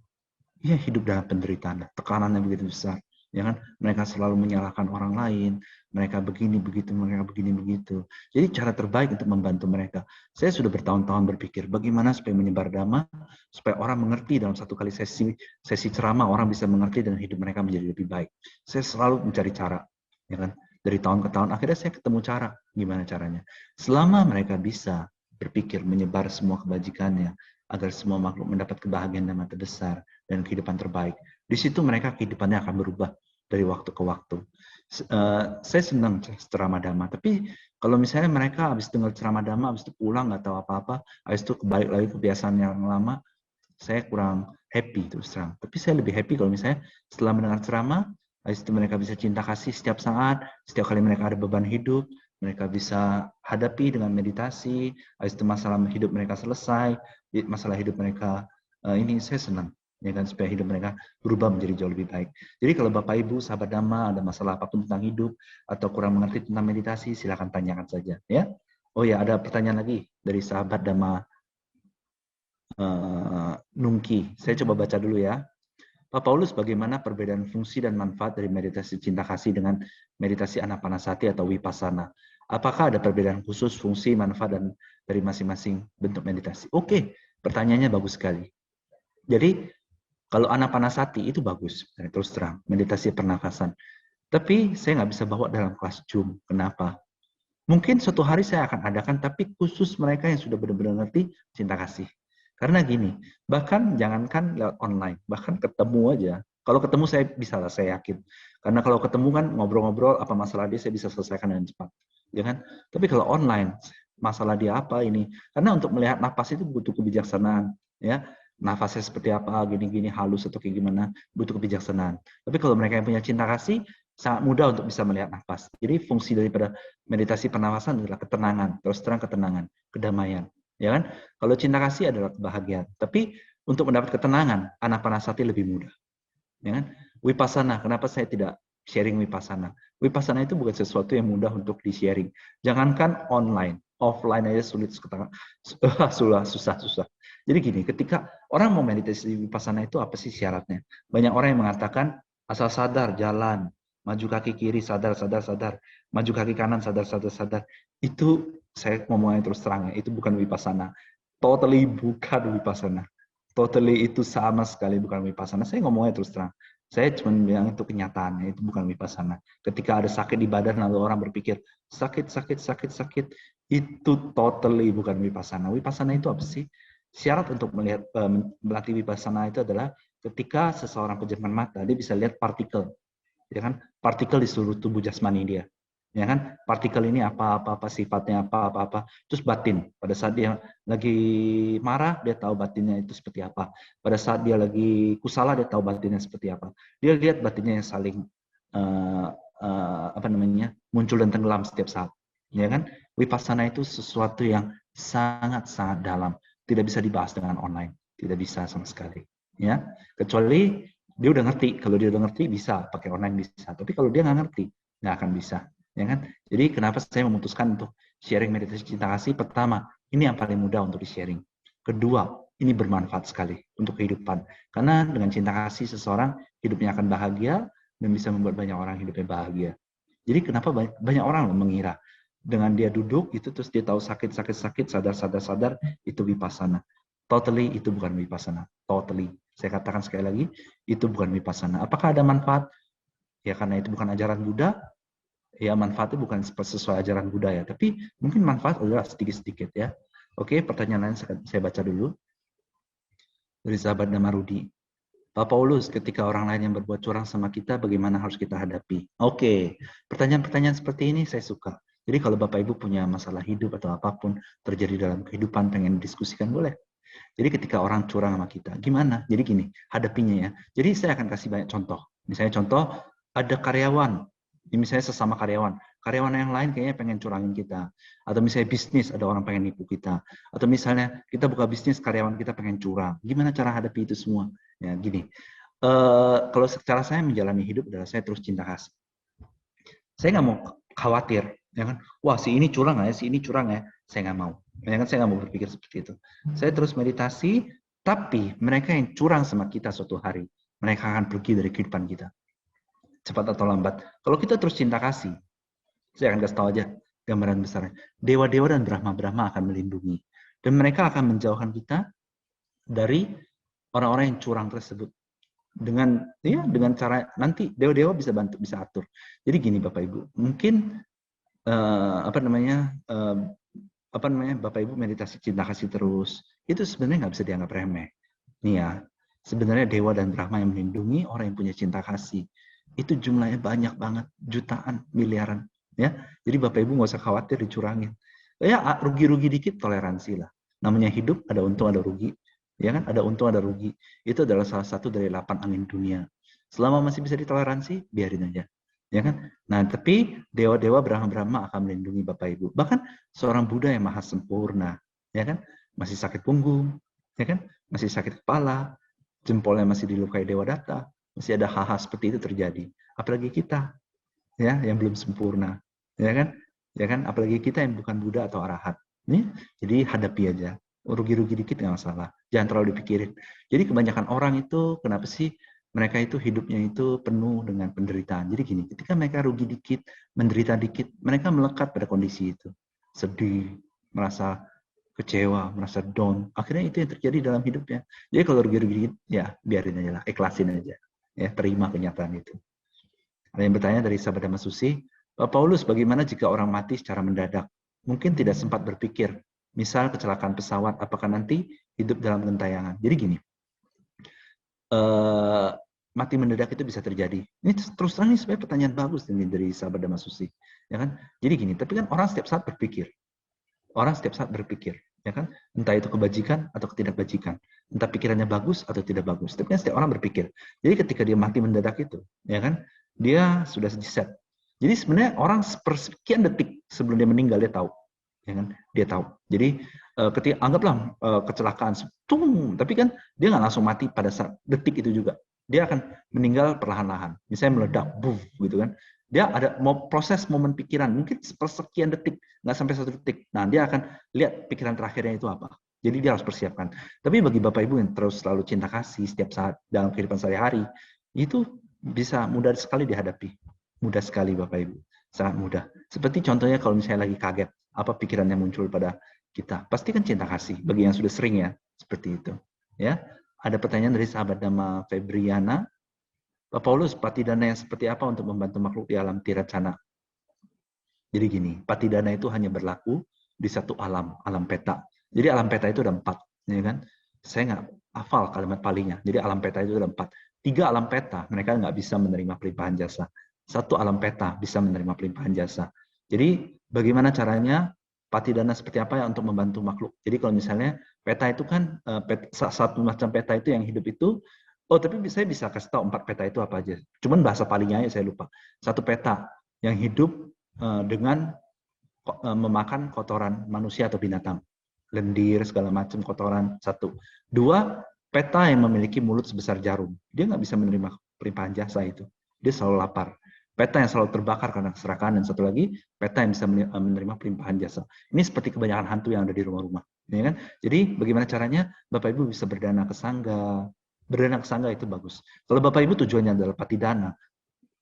ya hidup dalam penderitaan, tekanannya begitu besar, ya kan, mereka selalu menyalahkan orang lain, mereka begini begitu, mereka begini begitu. Jadi cara terbaik untuk membantu mereka, saya sudah bertahun-tahun berpikir bagaimana supaya menyebar dhamma, supaya orang mengerti dalam satu kali sesi ceramah, orang bisa mengerti dan hidup mereka menjadi lebih baik. Saya selalu mencari cara, ya kan, dari tahun ke tahun. Akhirnya saya ketemu cara, gimana caranya. Selama mereka bisa berpikir menyebar semua kebajikannya, agar semua makhluk mendapat kebahagiaan dan mata besar dan kehidupan terbaik. Di situ mereka kehidupannya akan berubah dari waktu ke waktu. Saya senang ceramah dhamma, tapi kalau misalnya mereka habis dengar ceramah dhamma, habis itu pulang nggak tahu apa-apa, habis itu kembali lagi kebiasaan yang lama, saya kurang happy terus terang. Tapi saya lebih happy kalau misalnya setelah mendengar ceramah, habis itu mereka bisa cinta kasih setiap saat, setiap kali mereka ada beban hidup, mereka bisa hadapi dengan meditasi, habis itu masalah hidup mereka selesai, masalah hidup mereka ini saya senang, ya kan, supaya hidup mereka berubah menjadi jauh lebih baik. Jadi kalau Bapak Ibu sahabat Dhamma ada masalah apapun tentang hidup atau kurang mengerti tentang meditasi, silakan tanyakan saja, ya. Oh ya, ada pertanyaan lagi dari sahabat Dhamma Nungki. Saya coba baca dulu ya. Pak Paulus, bagaimana perbedaan fungsi dan manfaat dari meditasi cinta kasih dengan meditasi anapanasati atau vipassana? Apakah ada perbedaan khusus fungsi, manfaat, dan dari masing-masing bentuk meditasi? Oke, pertanyaannya bagus sekali. Jadi, kalau anapanasati itu bagus, terus terang, meditasi pernafasan. Tapi saya nggak bisa bawa dalam kelas Zoom. Kenapa? Mungkin suatu hari saya akan adakan, tapi khusus mereka yang sudah benar-benar ngerti cinta kasih. Karena gini, bahkan jangankan lewat online, bahkan ketemu aja. Kalau ketemu saya bisa lah, saya yakin. Karena kalau ketemu kan ngobrol-ngobrol, apa masalah dia saya bisa selesaikan dengan cepat. Ya kan? Tapi kalau online, masalah dia apa ini? Karena untuk melihat napas itu butuh kebijaksanaan. Ya, nafasnya seperti apa, gini-gini halus atau kayak gimana, butuh kebijaksanaan. Tapi kalau mereka yang punya cinta kasih, sangat mudah untuk bisa melihat nafas. Jadi fungsi daripada meditasi pernafasan adalah ketenangan, terus terang ketenangan, kedamaian, ya kan? Kalau cinta kasih adalah kebahagiaan. Tapi untuk mendapat ketenangan, anapanasati lebih mudah, ya kan? Vipassana, kenapa saya tidak sharing vipassana? Vipassana itu bukan sesuatu yang mudah untuk di-sharing. Jangankan online, offline aja sulit, susah. Jadi gini, ketika orang mau meditasi vipassana itu apa sih syaratnya? Banyak orang yang mengatakan asal sadar, jalan, maju kaki kiri, sadar. Maju kaki kanan, sadar. Itu saya ngomongnya terus terang ya, itu bukan vipassana. Totally bukan vipassana. Totally itu sama sekali bukan vipassana. Saya ngomongnya terus terang. Saya cuma bilang itu kenyataannya, itu bukan vipassana. Ketika ada sakit di badan lalu orang berpikir sakit, itu totally bukan vipassana. Vipassana itu apa sih? Syarat untuk melihat melatih vipassana itu adalah ketika seseorang pejamkan mata, dia bisa lihat partikel, ya kan, partikel di seluruh tubuh jasmani dia, ya kan, partikel ini apa sifatnya apa, terus batin, pada saat dia lagi marah dia tahu batinnya itu seperti apa, pada saat dia lagi kusala dia tahu batinnya seperti apa, dia lihat batinnya yang saling muncul dan tenggelam setiap saat, ya kan. Vipassana itu sesuatu yang sangat dalam, tidak bisa dibahas dengan online, tidak bisa sama sekali, ya, kecuali dia udah ngerti. Kalau dia udah ngerti bisa pakai online bisa, tapi kalau dia nggak ngerti nggak akan bisa, ya kan. Jadi kenapa saya memutuskan untuk sharing meditasi cinta kasih? Pertama, ini yang paling mudah untuk di sharing. Kedua, ini bermanfaat sekali untuk kehidupan, karena dengan cinta kasih seseorang hidupnya akan bahagia dan bisa membuat banyak orang hidupnya bahagia. Jadi kenapa banyak orang mengira dengan dia duduk itu terus dia tahu sakit, sadar itu vipassana. Totally itu bukan vipassana. Totally. Saya katakan sekali lagi, itu bukan vipassana. Apakah ada manfaat? Ya karena itu bukan ajaran Buddha, ya manfaatnya bukan sesuai ajaran Buddha ya, tapi mungkin manfaat adalah sedikit-sedikit ya. Oke, pertanyaan lain saya baca dulu. Dari sahabat Damarudi. Pak Paulus, ketika orang lain yang berbuat curang sama kita, bagaimana harus kita hadapi? Oke, pertanyaan-pertanyaan seperti ini saya suka. Jadi kalau Bapak Ibu punya masalah hidup atau apapun terjadi dalam kehidupan, pengen diskusikan, boleh. Jadi ketika orang curang sama kita, gimana? Jadi gini, hadapinya ya. Jadi saya akan kasih banyak contoh. Misalnya contoh, ada karyawan, misalnya sesama karyawan yang lain kayaknya pengen curangin kita. Atau misalnya bisnis, ada orang pengen nipu kita. Atau misalnya kita buka bisnis, karyawan kita pengen curang. Gimana cara hadapi itu semua? Ya gini, kalau secara saya menjalani hidup adalah saya terus cinta kasih. Saya nggak mau khawatir, ya kan? Wah si ini curang ya, si ini curang ya. Saya nggak mau. Ya kan, saya nggak mau berpikir seperti itu. Saya terus meditasi, tapi mereka yang curang sama kita suatu hari, mereka akan pergi dari kehidupan kita. Cepat atau lambat. Kalau kita terus cinta kasih, saya akan kasih tahu aja gambaran besarnya. Dewa-dewa dan Brahma-Brahma akan melindungi. Dan mereka akan menjauhkan kita dari orang-orang yang curang tersebut. Dengan cara nanti dewa-dewa bisa bantu, bisa atur. Jadi gini Bapak Ibu, mungkin Bapak Ibu meditasi cinta kasih terus, itu sebenarnya nggak bisa dianggap remeh. Nih ya, sebenarnya Dewa dan Brahma yang melindungi orang yang punya cinta kasih, itu jumlahnya banyak banget, jutaan, miliaran. Ya, jadi Bapak Ibu nggak usah khawatir dicurangin. Ya rugi-rugi dikit toleransi lah. Namanya hidup ada untung ada rugi, ya kan? Ada untung ada rugi. Itu adalah salah satu dari 8 angin dunia. Selama masih bisa ditoleransi, biarin aja. Ya kan? Nah, tapi dewa-dewa Brahma-Brahma akan melindungi Bapak Ibu. Bahkan seorang Buddha yang maha sempurna, ya kan? Masih sakit punggung, ya kan? Masih sakit kepala, jempolnya masih dilukai dewa data, masih ada hal-hal seperti itu terjadi. Apalagi kita, ya, yang belum sempurna, ya kan? Ya kan? Apalagi kita yang bukan Buddha atau Arahat. Nih, jadi hadapi aja. rugi-rugi dikit nggak masalah. Jangan terlalu dipikirin. Jadi kebanyakan orang itu, kenapa sih mereka itu hidupnya itu penuh dengan penderitaan. Jadi gini, ketika mereka rugi dikit, menderita dikit, mereka melekat pada kondisi itu. Sedih, merasa kecewa, merasa down. Akhirnya itu yang terjadi dalam hidupnya. Jadi kalau rugi-rugi dikit, ya biarin aja lah, ikhlasin aja. Ya, terima kenyataan itu. Ada yang bertanya dari sahabat Dhamma Susi, Pak Paulus, bagaimana jika orang mati secara mendadak? Mungkin tidak sempat berpikir, misal kecelakaan pesawat, apakah nanti hidup dalam gentayangan? Jadi gini, mati mendadak itu bisa terjadi. Ini terus terang ini sebenarnya pertanyaan bagus ini dari sahabat Dhamma Susi, ya kan? Jadi gini, tapi kan orang setiap saat berpikir, ya kan? Entah itu kebajikan atau ketidakbajikan, entah pikirannya bagus atau tidak bagus. Tapi kan setiap orang berpikir. Jadi ketika dia mati mendadak itu, ya kan? Dia sudah set. Jadi sebenarnya orang sepersekian detik sebelum dia meninggal dia tahu, ya kan? Dia tahu. Jadi ketika anggaplah kecelakaan, tapi kan dia nggak langsung mati pada saat detik itu juga. Dia akan meninggal perlahan-lahan. Misalnya meledak, buff, gitu kan. Dia ada proses momen pikiran, mungkin sepersekian detik, nggak sampai 1 detik. Nah, dia akan lihat pikiran terakhirnya itu apa. Jadi dia harus persiapkan. Tapi bagi Bapak Ibu yang terus selalu cinta kasih setiap saat dalam kehidupan sehari-hari, itu bisa mudah sekali dihadapi. Mudah sekali Bapak Ibu. Sangat mudah. Seperti contohnya kalau misalnya lagi kaget, apa pikiran yang muncul pada kita? Pasti kan cinta kasih. Bagi yang sudah sering ya, seperti itu. Ya, ada pertanyaan dari sahabat nama Febriana. Pak Paulus, patidana yang seperti apa untuk membantu makhluk di alam tiracana? Jadi gini, patidana itu hanya berlaku di satu alam, alam peta. Jadi alam peta itu ada 4, ya kan? Saya nggak hafal kalimat palingnya. Jadi alam peta itu ada 4. 3 alam peta, mereka nggak bisa menerima pelimpahan jasa. 1 alam peta bisa menerima pelimpahan jasa. Jadi bagaimana caranya patidana seperti apa ya untuk membantu makhluk? Jadi kalau misalnya peta itu kan, satu macam peta itu yang hidup itu, tapi saya bisa kasih tahu 4 peta itu apa aja. Cuman bahasa palingnya aja saya lupa. 1 peta yang hidup dengan memakan kotoran manusia atau binatang. Lendir, segala macam kotoran, 1. 2, peta yang memiliki mulut sebesar jarum. Dia nggak bisa menerima pelimpahan jasa itu. Dia selalu lapar. Peta yang selalu terbakar karena keserakahan. Dan 1 lagi, peta yang bisa menerima pelimpahan jasa. Ini seperti kebanyakan hantu yang ada di rumah-rumah. Ya kan? Jadi bagaimana caranya Bapak Ibu bisa berdana ke sangga. Berdana ke sangga itu bagus. Kalau Bapak Ibu tujuannya adalah patidana,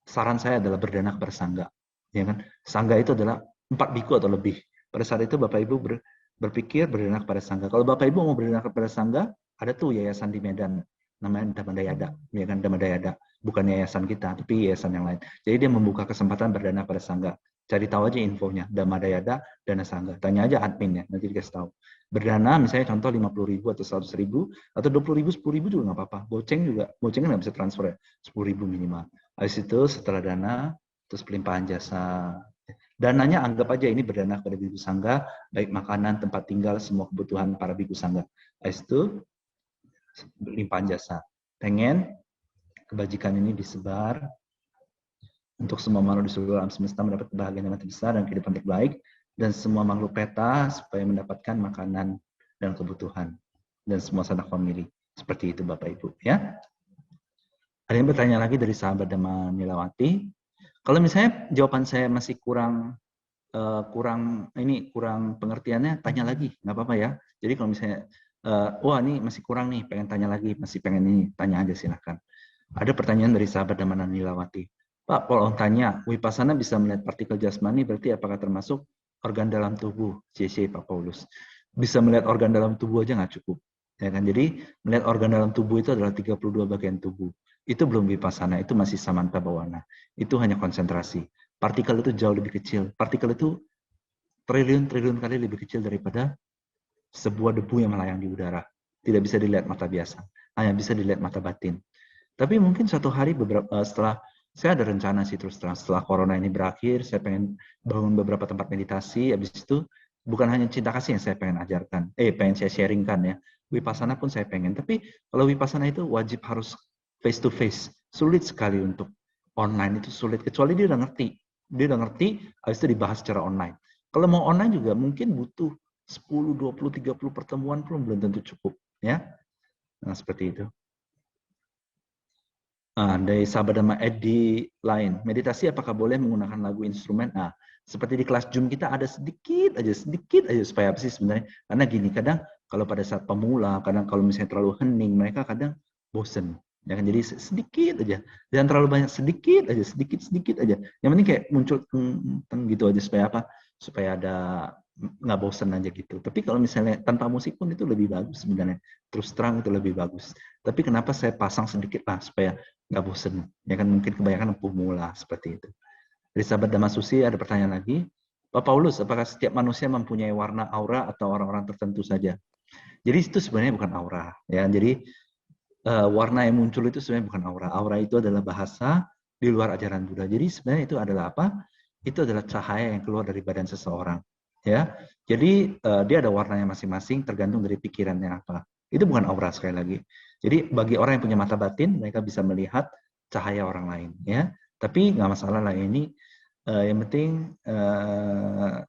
saran saya adalah berdana kepada sangga. Ya kan? Sangga itu adalah 4 biku atau lebih. Pada saat itu Bapak Ibu berpikir berdana kepada sangga. Kalau Bapak Ibu mau berdana kepada sangga, ada tuh yayasan di Medan, namanya Dhammadayada, ya kan? Dhammadayada. Bukan yayasan kita, tapi yayasan yang lain. Jadi dia membuka kesempatan berdana pada sangga. Cari tahu aja infonya, Dhammadayada, dana sangga. Tanya aja adminnya, nanti dikasih tahu. Berdana misalnya contoh 50.000 atau 100.000 atau 20.000, 10.000 juga nggak apa-apa. Goceng kan nggak bisa transfer ya, 10.000 minimal. Habis itu setelah dana, terus pelimpahan jasa. Dananya anggap aja ini berdana kepada biku sangga, baik makanan, tempat tinggal, semua kebutuhan para biku sangga. Habis itu limpahan jasa. Pengen kebajikan ini disebar untuk semua makhluk di seluruh alam semesta mendapat kebahagiaan yang terbesar dan kehidupan terbaik, dan semua makhluk peta supaya mendapatkan makanan dan kebutuhan, dan semua sanak famili. Seperti itu Bapak Ibu. Ya. Ada yang bertanya lagi dari sahabat Dhamma Nilawati. Kalau misalnya jawaban saya masih kurang pengertiannya, tanya lagi, nggak apa-apa ya. Jadi kalau misalnya, wah ini masih kurang nih, pengen tanya lagi, masih pengen ini, tanya aja silahkan. Ada pertanyaan dari sahabat Dhamma Nilawati. Pak, kalau tanya, Wipasana bisa melihat partikel jasmani, berarti apakah termasuk organ dalam tubuh? CC Pak Paulus. Bisa melihat organ dalam tubuh aja nggak cukup. Ya kan? Jadi melihat organ dalam tubuh itu adalah 32 bagian tubuh. Itu belum Wipasana, itu masih samanta bawana. Itu hanya konsentrasi. Partikel itu jauh lebih kecil. Partikel itu triliun-triliun kali lebih kecil daripada sebuah debu yang melayang di udara. Tidak bisa dilihat mata biasa. Hanya bisa dilihat mata batin. Tapi mungkin suatu hari setelah saya ada rencana sih terus terang, setelah corona ini berakhir, saya pengen bangun beberapa tempat meditasi. Habis itu bukan hanya cinta kasih yang saya pengen ajarkan, pengen saya sharingkan ya. Wipasana pun saya pengen. Tapi kalau Wipasana itu wajib harus face to face. Sulit sekali untuk online, itu sulit. Kecuali dia udah ngerti. Dia udah ngerti, habis itu dibahas secara online. Kalau mau online juga mungkin butuh 10, 20, 30 pertemuan pun belum tentu cukup. Ya. Nah, seperti itu. Dari sahabat Dhamma Edi lain, meditasi apakah boleh menggunakan lagu instrumen? Nah, seperti di kelas Zoom kita ada sedikit aja supaya apa sih sebenarnya? Karena gini, kadang Kalau pada saat pemula, kadang kalau misalnya terlalu hening, mereka kadang bosen. Ya kan, jadi sedikit aja, jangan terlalu banyak, sedikit aja, sedikit aja. Yang penting kayak muncul gitu aja, supaya apa? Supaya ada nggak bosen aja gitu. Tapi kalau misalnya tanpa musik pun itu lebih bagus sebenarnya. Terus terang itu lebih bagus. Tapi kenapa saya pasang sedikit lah supaya nggak bosen? Ya kan mungkin kebanyakan pemula seperti itu. Dari sahabat Damasusi ada pertanyaan lagi. Pak Paulus, apakah setiap manusia mempunyai warna aura atau orang-orang tertentu saja? Jadi itu sebenarnya bukan aura, ya. Jadi warna yang muncul itu sebenarnya bukan aura. Aura itu adalah bahasa di luar ajaran Buddha. Jadi sebenarnya itu adalah apa? Itu adalah cahaya yang keluar dari badan seseorang, ya. Jadi dia ada warnanya masing-masing tergantung dari pikirannya apa. Itu bukan aura sekali lagi. Jadi bagi orang yang punya mata batin, mereka bisa melihat cahaya orang lain, ya. Tapi nggak masalah lah ini. Yang penting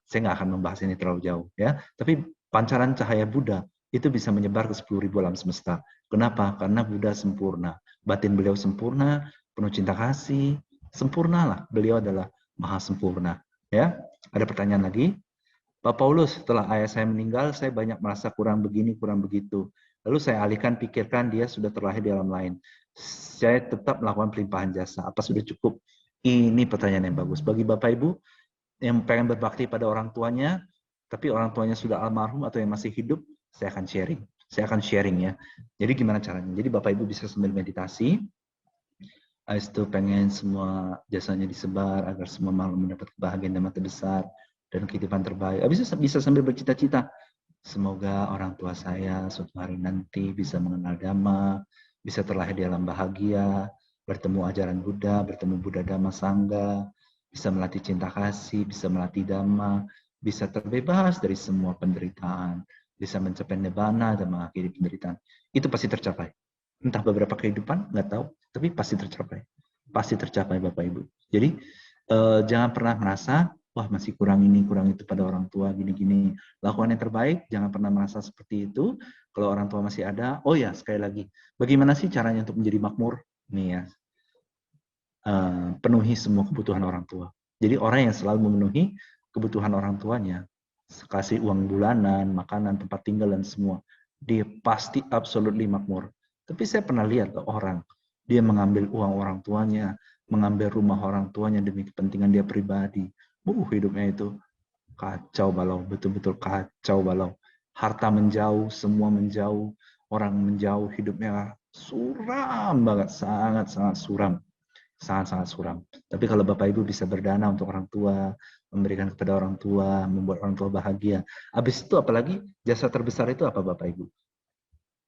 saya nggak akan membahas ini terlalu jauh, ya. Tapi pancaran cahaya Buddha itu bisa menyebar ke 10.000 alam semesta. Kenapa? Karena Buddha sempurna. Batin beliau sempurna, penuh cinta kasih, sempurna lah. Beliau adalah maha sempurna. Ya, ada pertanyaan lagi? Pak Paulus, setelah ayah saya meninggal, saya banyak merasa kurang begini, kurang begitu. Lalu saya alihkan pikirkan dia sudah terlahir di alam lain. Saya tetap melakukan pelimpahan jasa. Apa sudah cukup? Ini pertanyaan yang bagus. Bagi Bapak Ibu yang pengen berbakti pada orang tuanya, tapi orang tuanya sudah almarhum atau yang masih hidup, saya akan sharing. Saya akan sharing ya. Jadi gimana caranya? Jadi Bapak Ibu bisa sambil meditasi. Habis itu pengen semua jasanya disebar agar semua makhluk mendapat kebahagiaan dan terbesar dan kehidupan terbaik. Habis itu bisa sambil bercita-cita. Semoga orang tua saya suatu hari nanti bisa mengenal Dhamma, bisa terlahir di alam bahagia, bertemu ajaran Buddha, bertemu Buddha Dhamma Sangha, bisa melatih cinta kasih, bisa melatih Dhamma, bisa terbebas dari semua penderitaan, bisa mencapai nibbana dan mengakhiri penderitaan. Itu pasti tercapai. Entah beberapa kehidupan, nggak tahu, tapi pasti tercapai. Pasti tercapai Bapak Ibu. Jadi jangan pernah merasa, wah masih kurang ini, kurang itu pada orang tua, gini-gini. Lakukan yang terbaik, jangan pernah merasa seperti itu. Kalau orang tua masih ada, oh ya sekali lagi, bagaimana sih caranya untuk menjadi makmur? Nih ya, penuhi semua kebutuhan orang tua. Jadi orang yang selalu memenuhi kebutuhan orang tuanya, kasih uang bulanan, makanan, tempat tinggal, dan semua, dia pasti absolutely makmur. Tapi saya pernah lihat orang, dia mengambil uang orang tuanya, mengambil rumah orang tuanya demi kepentingan dia pribadi. Hidupnya itu kacau balau, betul-betul kacau balau. Harta menjauh, semua menjauh, orang menjauh, hidupnya suram banget, sangat-sangat suram. Sangat-sangat suram. Tapi kalau Bapak Ibu bisa berdana untuk orang tua, memberikan kepada orang tua, membuat orang tua bahagia. Habis itu apalagi jasa terbesar itu apa Bapak Ibu?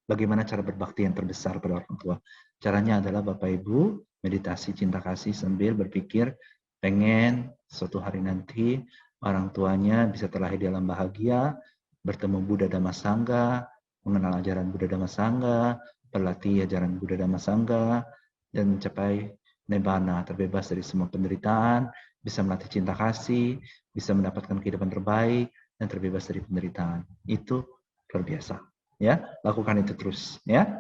Bagaimana cara berbakti yang terbesar pada orang tua? Caranya adalah Bapak Ibu meditasi cinta kasih sambil berpikir pengen suatu hari nanti orang tuanya bisa terlahir di alam bahagia, bertemu Buddha Dhamma Sangha, mengenal ajaran Buddha Dhamma Sangha, berlatih ajaran Buddha Dhamma Sangha, dan mencapai nibbana, terbebas dari semua penderitaan, bisa melatih cinta kasih, bisa mendapatkan kehidupan terbaik, dan terbebas dari penderitaan. Itu luar biasa. Ya, lakukan itu terus. Ya,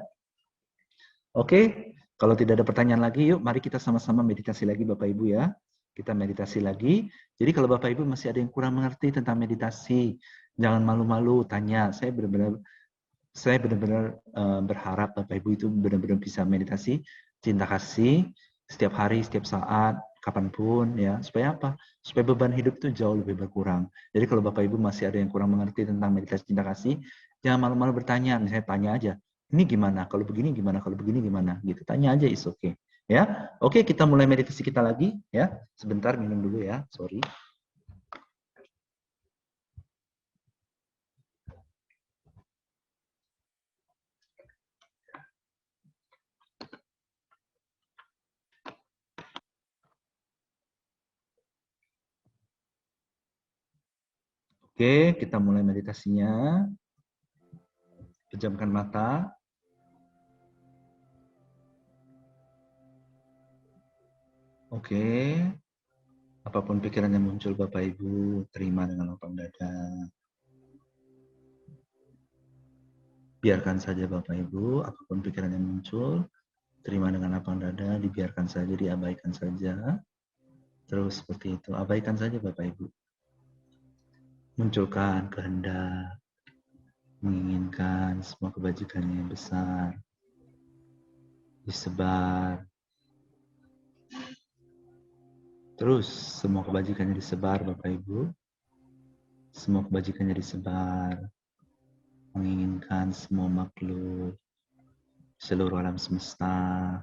oke. Kalau tidak ada pertanyaan lagi, yuk mari kita sama-sama meditasi lagi Bapak Ibu ya. Kita meditasi lagi. Jadi kalau Bapak Ibu masih ada yang kurang mengerti tentang meditasi, jangan malu-malu tanya. Saya benar-benar berharap Bapak Ibu itu benar-benar bisa meditasi cinta kasih setiap hari, setiap saat, kapanpun ya. Supaya apa? Supaya beban hidup itu jauh lebih berkurang. Jadi kalau Bapak Ibu masih ada yang kurang mengerti tentang meditasi cinta kasih, jangan malu-malu bertanya. Misalnya tanya aja, ini gimana? Kalau begini gimana? Kalau begini gimana? Gitu. Tanya aja, is okay. Ya, oke, kita mulai meditasi kita lagi ya. Sebentar minum dulu ya, sorry. Oke, kita mulai meditasinya. Pejamkan mata. Oke. Apapun pikiran yang muncul Bapak Ibu, terima dengan lapang dada. Biarkan saja Bapak Ibu, apapun pikiran yang muncul, terima dengan lapang dada, dibiarkan saja, diabaikan saja. Terus seperti itu, abaikan saja Bapak Ibu. Munculkan kehendak, menginginkan semua kebajikannya yang besar disebar. Terus semua kebajikannya disebar, Bapak Ibu. Semua kebajikannya disebar. Menginginkan semua makhluk seluruh alam semesta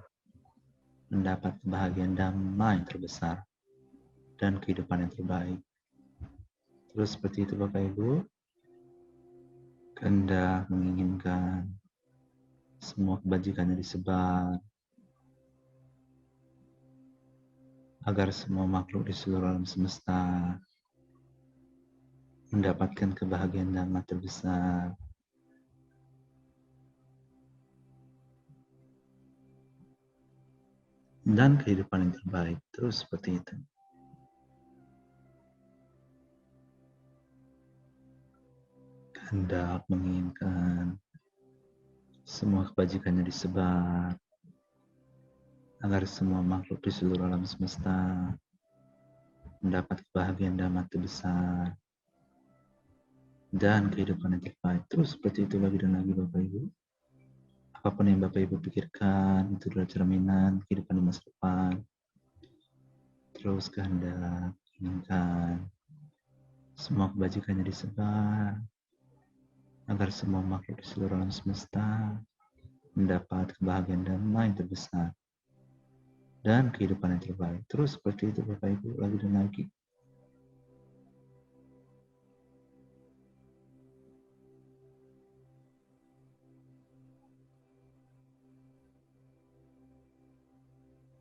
mendapat kebahagiaan damai yang terbesar dan kehidupan yang terbaik. Terus seperti itu Bapak Ibu. Kehendak menginginkan semua kebajikannya disebar agar semua makhluk di seluruh alam semesta mendapatkan kebahagiaan damai terbesar dan kehidupan yang terbaik. Terus seperti itu. Kehendak menginginkan semua kebajikannya disebar agar semua makhluk di seluruh alam semesta mendapat kebahagiaan damai terbesar dan kehidupan yang terbaik. Terus seperti itu lagi dan lagi Bapak Ibu. Apapun yang Bapak Ibu pikirkan, itu adalah cerminan kehidupan di masa depan. Terus kehendak inginkan semua kebajikannya disebar agar semua makhluk di seluruh alam semesta mendapat kebahagiaan damai yang terbesar dan kehidupan yang terbaik. Terus seperti itu Bapak Ibu lagi dan lagi.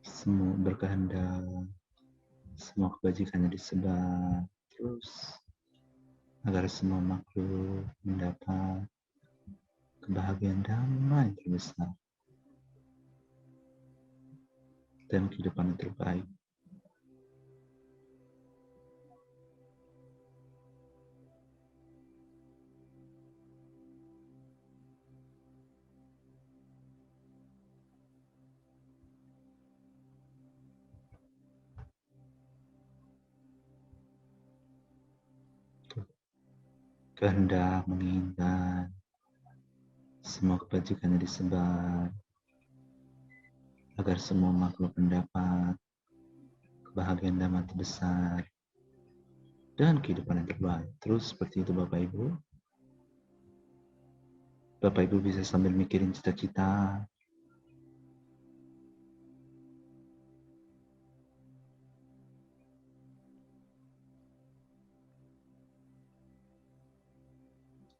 Semua berkehendak, semua kebajikannya disebar terus agar semua makhluk mendapat kebahagiaan damai yang terbesar dan kehidupan yang terbaik. Kehendak menginginkan semua kebajikannya disebar agar semua makhluk mendapat kebahagiaan damai terbesar dan kehidupan yang terbaik. Terus seperti itu Bapak Ibu. Bapak Ibu bisa sambil mikirin cita-cita.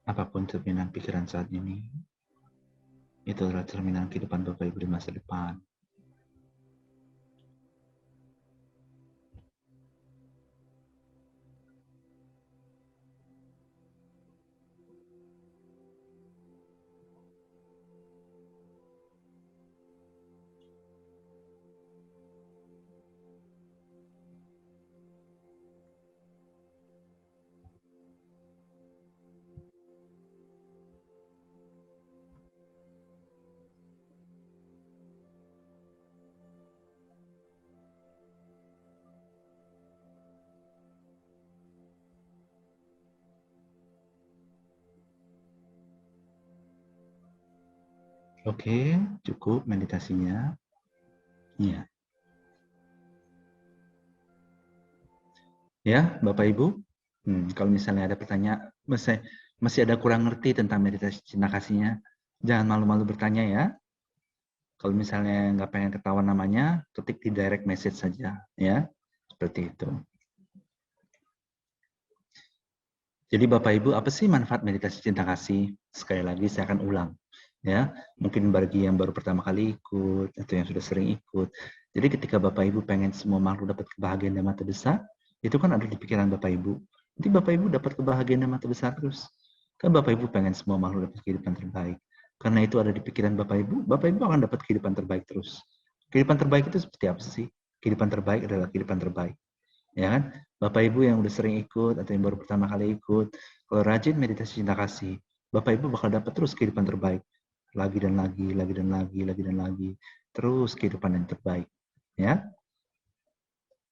Apapun cerminan pikiran saat ini, itu adalah cerminan kehidupan Bapak Ibu di masa depan. Oke, cukup meditasinya. Iya. Ya, Bapak Ibu. Kalau misalnya ada pertanyaan, masih ada kurang ngerti tentang meditasi cinta kasihnya, jangan malu-malu bertanya ya. Kalau misalnya nggak pengen ketahuan namanya, ketik di direct message saja, ya. Seperti itu. Jadi Bapak Ibu, apa sih manfaat meditasi cinta kasih? Sekali lagi saya akan ulang. Ya, mungkin bagi yang baru pertama kali ikut atau yang sudah sering ikut. Jadi ketika Bapak Ibu pengen semua makhluk dapat kebahagiaan dan mata besar, itu kan ada di pikiran Bapak Ibu. Nanti Bapak Ibu dapat kebahagiaan dan mata besar terus. Kan Bapak Ibu pengen semua makhluk dapat kehidupan terbaik. Karena itu ada di pikiran Bapak Ibu akan dapat kehidupan terbaik terus. Kehidupan terbaik itu seperti apa sih? Kehidupan terbaik adalah kehidupan terbaik. Ya kan? Bapak Ibu yang udah sering ikut atau yang baru pertama kali ikut, kalau rajin meditasi cinta kasih, Bapak Ibu bakal dapat terus kehidupan terbaik. Lagi dan lagi, lagi dan lagi, lagi dan lagi. Terus kehidupan yang terbaik. Ya.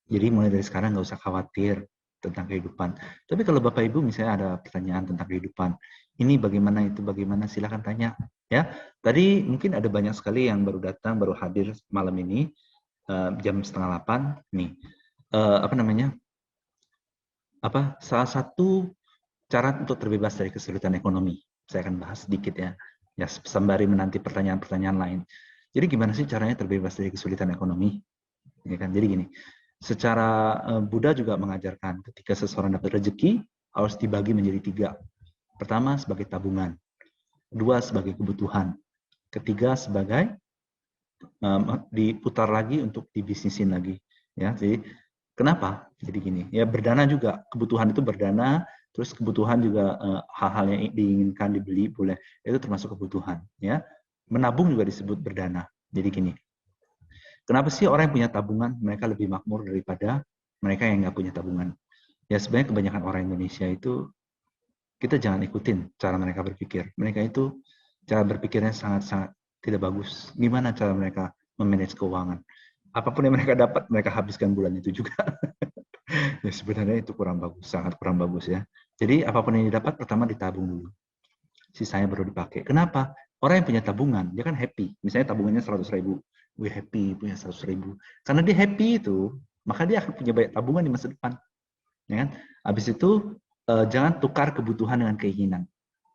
Jadi mulai dari sekarang nggak usah khawatir tentang kehidupan. Tapi kalau Bapak Ibu misalnya ada pertanyaan tentang kehidupan, Ini bagaimana, itu bagaimana, silakan tanya. Ya, tadi mungkin ada banyak sekali yang baru datang, baru hadir malam ini jam 7:30 nih. Apa namanya? Salah satu cara untuk terbebas dari kesulitan ekonomi. Saya akan bahas sedikit ya. Ya, sembari menanti pertanyaan-pertanyaan lain. Jadi gimana sih caranya terbebas dari kesulitan ekonomi? Ya kan? Jadi gini, secara Buddha juga mengajarkan ketika seseorang dapat rezeki harus dibagi menjadi 3. Pertama sebagai tabungan, 2 sebagai kebutuhan, ketiga sebagai diputar lagi untuk dibisnisin lagi. Ya, jadi kenapa? Jadi gini, ya berdana juga, kebutuhan itu berdana, terus kebutuhan juga hal-hal yang diinginkan dibeli boleh, itu termasuk kebutuhan. Ya, menabung juga disebut berdana. Jadi gini, kenapa sih orang yang punya tabungan mereka lebih makmur daripada mereka yang nggak punya tabungan? Ya sebenarnya kebanyakan orang Indonesia itu kita jangan ikutin cara mereka berpikir. Mereka itu cara berpikirnya sangat-sangat tidak bagus. Gimana cara mereka memanage keuangan? Apapun yang mereka dapat, mereka habiskan bulan itu juga. Ya sebenarnya itu kurang bagus, sangat kurang bagus ya. Jadi apapun yang didapat, pertama ditabung dulu. Sisanya baru dipakai. Kenapa? Orang yang punya tabungan, dia kan happy. Misalnya tabungannya 100.000. Gue happy punya 100.000. Karena dia happy itu, maka dia akan punya banyak tabungan di masa depan. Ya kan? Habis itu jangan tukar kebutuhan dengan keinginan.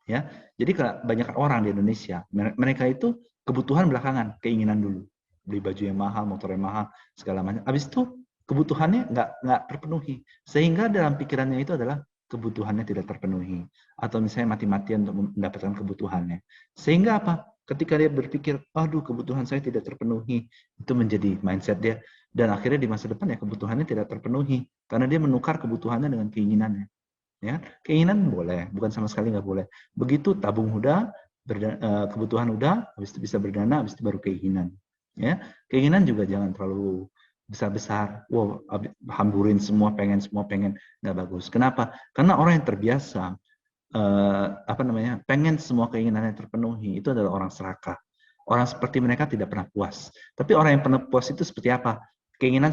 Ya, jadi banyak orang di Indonesia, mereka itu kebutuhan belakangan, keinginan dulu, beli baju yang mahal, motor yang mahal, segala macam. Habis itu kebutuhannya nggak terpenuhi, sehingga dalam pikirannya itu adalah kebutuhannya tidak terpenuhi, atau misalnya mati-matian untuk mendapatkan kebutuhannya. Sehingga apa? Ketika dia berpikir, aduh kebutuhan saya tidak terpenuhi, itu menjadi mindset dia, dan akhirnya di masa depan ya kebutuhannya tidak terpenuhi, karena dia menukar kebutuhannya dengan keinginannya. Ya, keinginan boleh, bukan sama sekali nggak boleh. Begitu tabung udah, kebutuhan udah, habis itu bisa berdana, habis itu baru keinginan. Ya, keinginan juga jangan terlalu besar-besar. Wow, hamburin semua pengen, nggak bagus. Kenapa? Karena orang yang terbiasa pengen semua keinginannya terpenuhi, itu adalah orang serakah. Orang seperti mereka tidak pernah puas. Tapi orang yang pernah puas itu seperti apa? Keinginan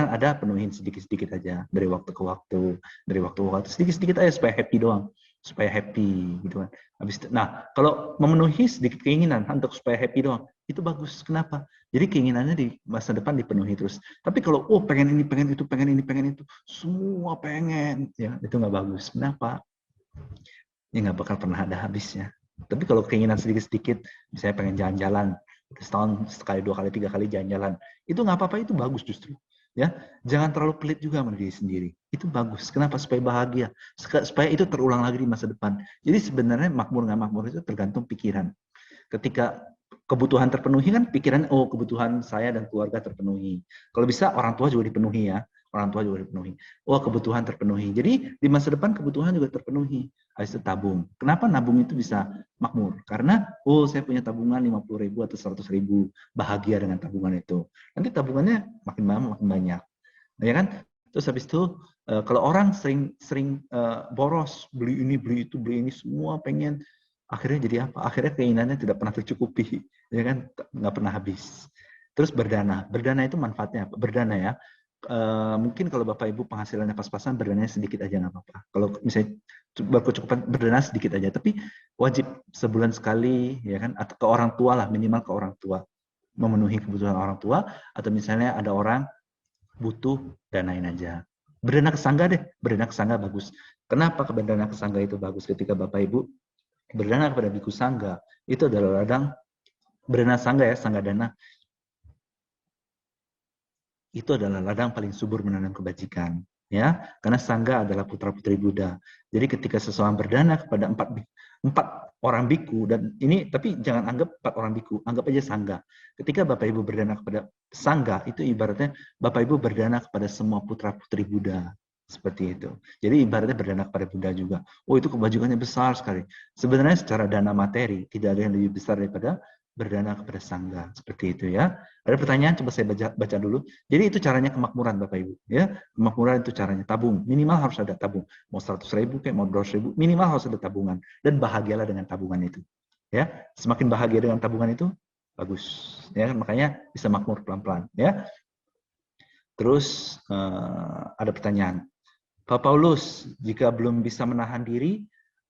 ada, penuhin sedikit-sedikit aja dari waktu ke waktu, sedikit-sedikit aja supaya happy doang, supaya happy gitu kan. Nah, kalau memenuhi sedikit keinginan untuk supaya happy doang, itu bagus. Kenapa? Jadi keinginannya di masa depan dipenuhi terus. Tapi kalau pengen ini, pengen itu, pengen ini, pengen itu, semua pengen, ya itu nggak bagus. Kenapa? Ya nggak bakal pernah ada habisnya. Tapi kalau keinginan sedikit-sedikit, misalnya pengen jalan-jalan, setahun sekali, 2 kali, 3 kali jalan-jalan, itu nggak apa-apa, itu bagus justru. Ya, jangan terlalu pelit juga sama diri sendiri. Itu bagus. Kenapa? Supaya bahagia. Supaya itu terulang lagi di masa depan. Jadi sebenarnya makmur nggak makmur itu tergantung pikiran. Ketika kebutuhan terpenuhi kan pikiran, oh kebutuhan saya dan keluarga terpenuhi. Kalau bisa orang tua juga dipenuhi ya. Orang tua juga dipenuhi. Oh kebutuhan terpenuhi. Jadi di masa depan kebutuhan juga terpenuhi. Habis itu tabung. Kenapa nabung itu bisa makmur? Karena saya punya tabungan 50.000 atau 100.000. Bahagia dengan tabungan itu. Nanti tabungannya makin lama makin banyak. Ya kan? Terus habis itu kalau orang sering boros, beli ini, beli itu, beli ini, semua pengen, akhirnya jadi apa? Akhirnya keinginannya tidak pernah tercukupi, ya kan? Nggak pernah habis. Terus berdana itu manfaatnya apa? Berdana ya, mungkin kalau Bapak Ibu penghasilannya pas-pasan, berdananya sedikit aja nggak apa-apa. Kalau misalnya berkecukupan, berdana sedikit aja, tapi wajib sebulan sekali, ya kan? Atau ke orang tua lah, minimal ke orang tua, memenuhi kebutuhan orang tua, atau misalnya ada orang butuh, danain aja. Berdana ke sangga deh, berdana ke sangga bagus. Kenapa berdana ke sangga itu bagus? Ketika Bapak Ibu berdana kepada biku sangga, itu adalah ladang berdana sangga ya, sangga dana. Itu adalah ladang paling subur menanam kebajikan, ya, karena sangga adalah putra-putri Buddha. Jadi ketika seseorang berdana kepada empat orang biku, dan ini tapi jangan anggap 4 orang biku, anggap aja sangga. Ketika Bapak Ibu berdana kepada sangga, itu ibaratnya Bapak Ibu berdana kepada semua putra-putri Buddha. Seperti itu. Jadi ibaratnya berdana kepada Buddha juga. Oh itu kebajikannya besar sekali. Sebenarnya secara dana materi, tidak ada yang lebih besar daripada berdana kepada sangga. Seperti itu ya. Ada pertanyaan, coba saya baca dulu. Jadi itu caranya kemakmuran Bapak Ibu. Ya, kemakmuran itu caranya tabung. Minimal harus ada tabung. Mau 100.000 kayak mau 200.000, minimal harus ada tabungan. Dan bahagialah dengan tabungan itu. Ya, semakin bahagia dengan tabungan itu bagus. Ya, makanya bisa makmur pelan-pelan. Ya. Terus ada pertanyaan. Pak Paulus, jika belum bisa menahan diri,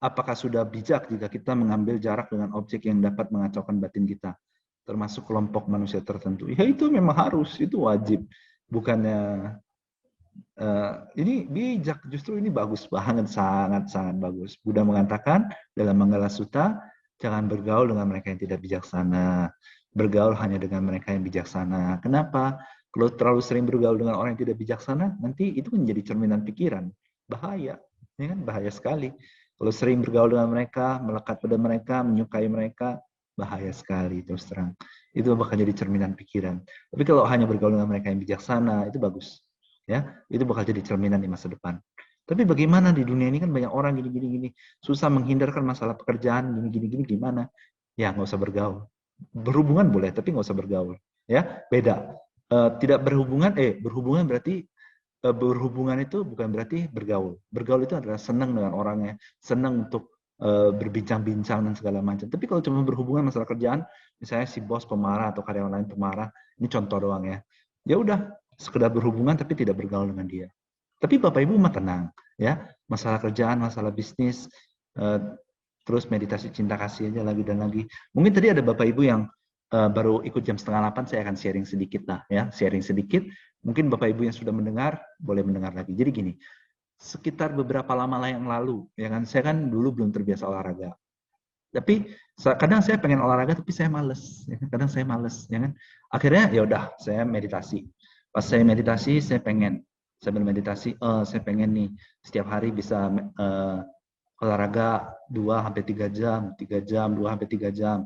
Apakah sudah bijak jika kita mengambil jarak dengan objek yang dapat mengacaukan batin kita, termasuk kelompok manusia tertentu? Ya itu memang harus, itu wajib. Bukannya ini bijak, justru ini bagus banget, sangat-sangat bagus. Buddha mengatakan dalam Manggala Sutta, jangan bergaul dengan mereka yang tidak bijaksana. Bergaul hanya dengan mereka yang bijaksana. Kenapa? Kalau terlalu sering bergaul dengan orang yang tidak bijaksana, nanti itu menjadi cerminan pikiran. Bahaya, ya kan? Bahaya sekali. Kalau sering bergaul dengan mereka, melekat pada mereka, menyukai mereka, bahaya sekali terus terang. Itu bakal jadi cerminan pikiran. Tapi kalau hanya bergaul dengan mereka yang bijaksana, itu bagus. Ya, itu bakal jadi cerminan di masa depan. Tapi bagaimana di dunia ini kan banyak orang gini, susah menghindarkan masalah pekerjaan gini, gimana? Ya nggak usah bergaul. Berhubungan boleh, tapi nggak usah bergaul. Ya, beda. Tidak berhubungan, berhubungan berarti berhubungan itu bukan berarti bergaul. Bergaul itu adalah senang dengan orangnya, senang untuk berbincang-bincang dan segala macam. Tapi kalau cuma berhubungan masalah kerjaan, misalnya si bos pemarah atau karyawan lain pemarah, ini contoh doang ya. Ya udah, sekedar berhubungan tapi tidak bergaul dengan dia. Tapi Bapak Ibu mah tenang, ya. Masalah kerjaan, masalah bisnis, terus meditasi cinta kasih aja lagi dan lagi. Mungkin tadi ada Bapak Ibu yang baru ikut jam 7:30, saya akan sharing sedikit lah, ya, sharing sedikit. Mungkin Bapak Ibu yang sudah mendengar, boleh mendengar lagi. Jadi gini, sekitar beberapa lama yang lalu, ya kan, saya kan dulu belum terbiasa olahraga. Tapi kadang saya pengen olahraga tapi saya males, ya kan? Kadang saya males, ya kan. Akhirnya ya udah, saya meditasi. Pas saya meditasi, saya pengen sambil meditasi, saya pengen nih setiap hari bisa olahraga 2-3 jam, 3 jam, 2-3 jam.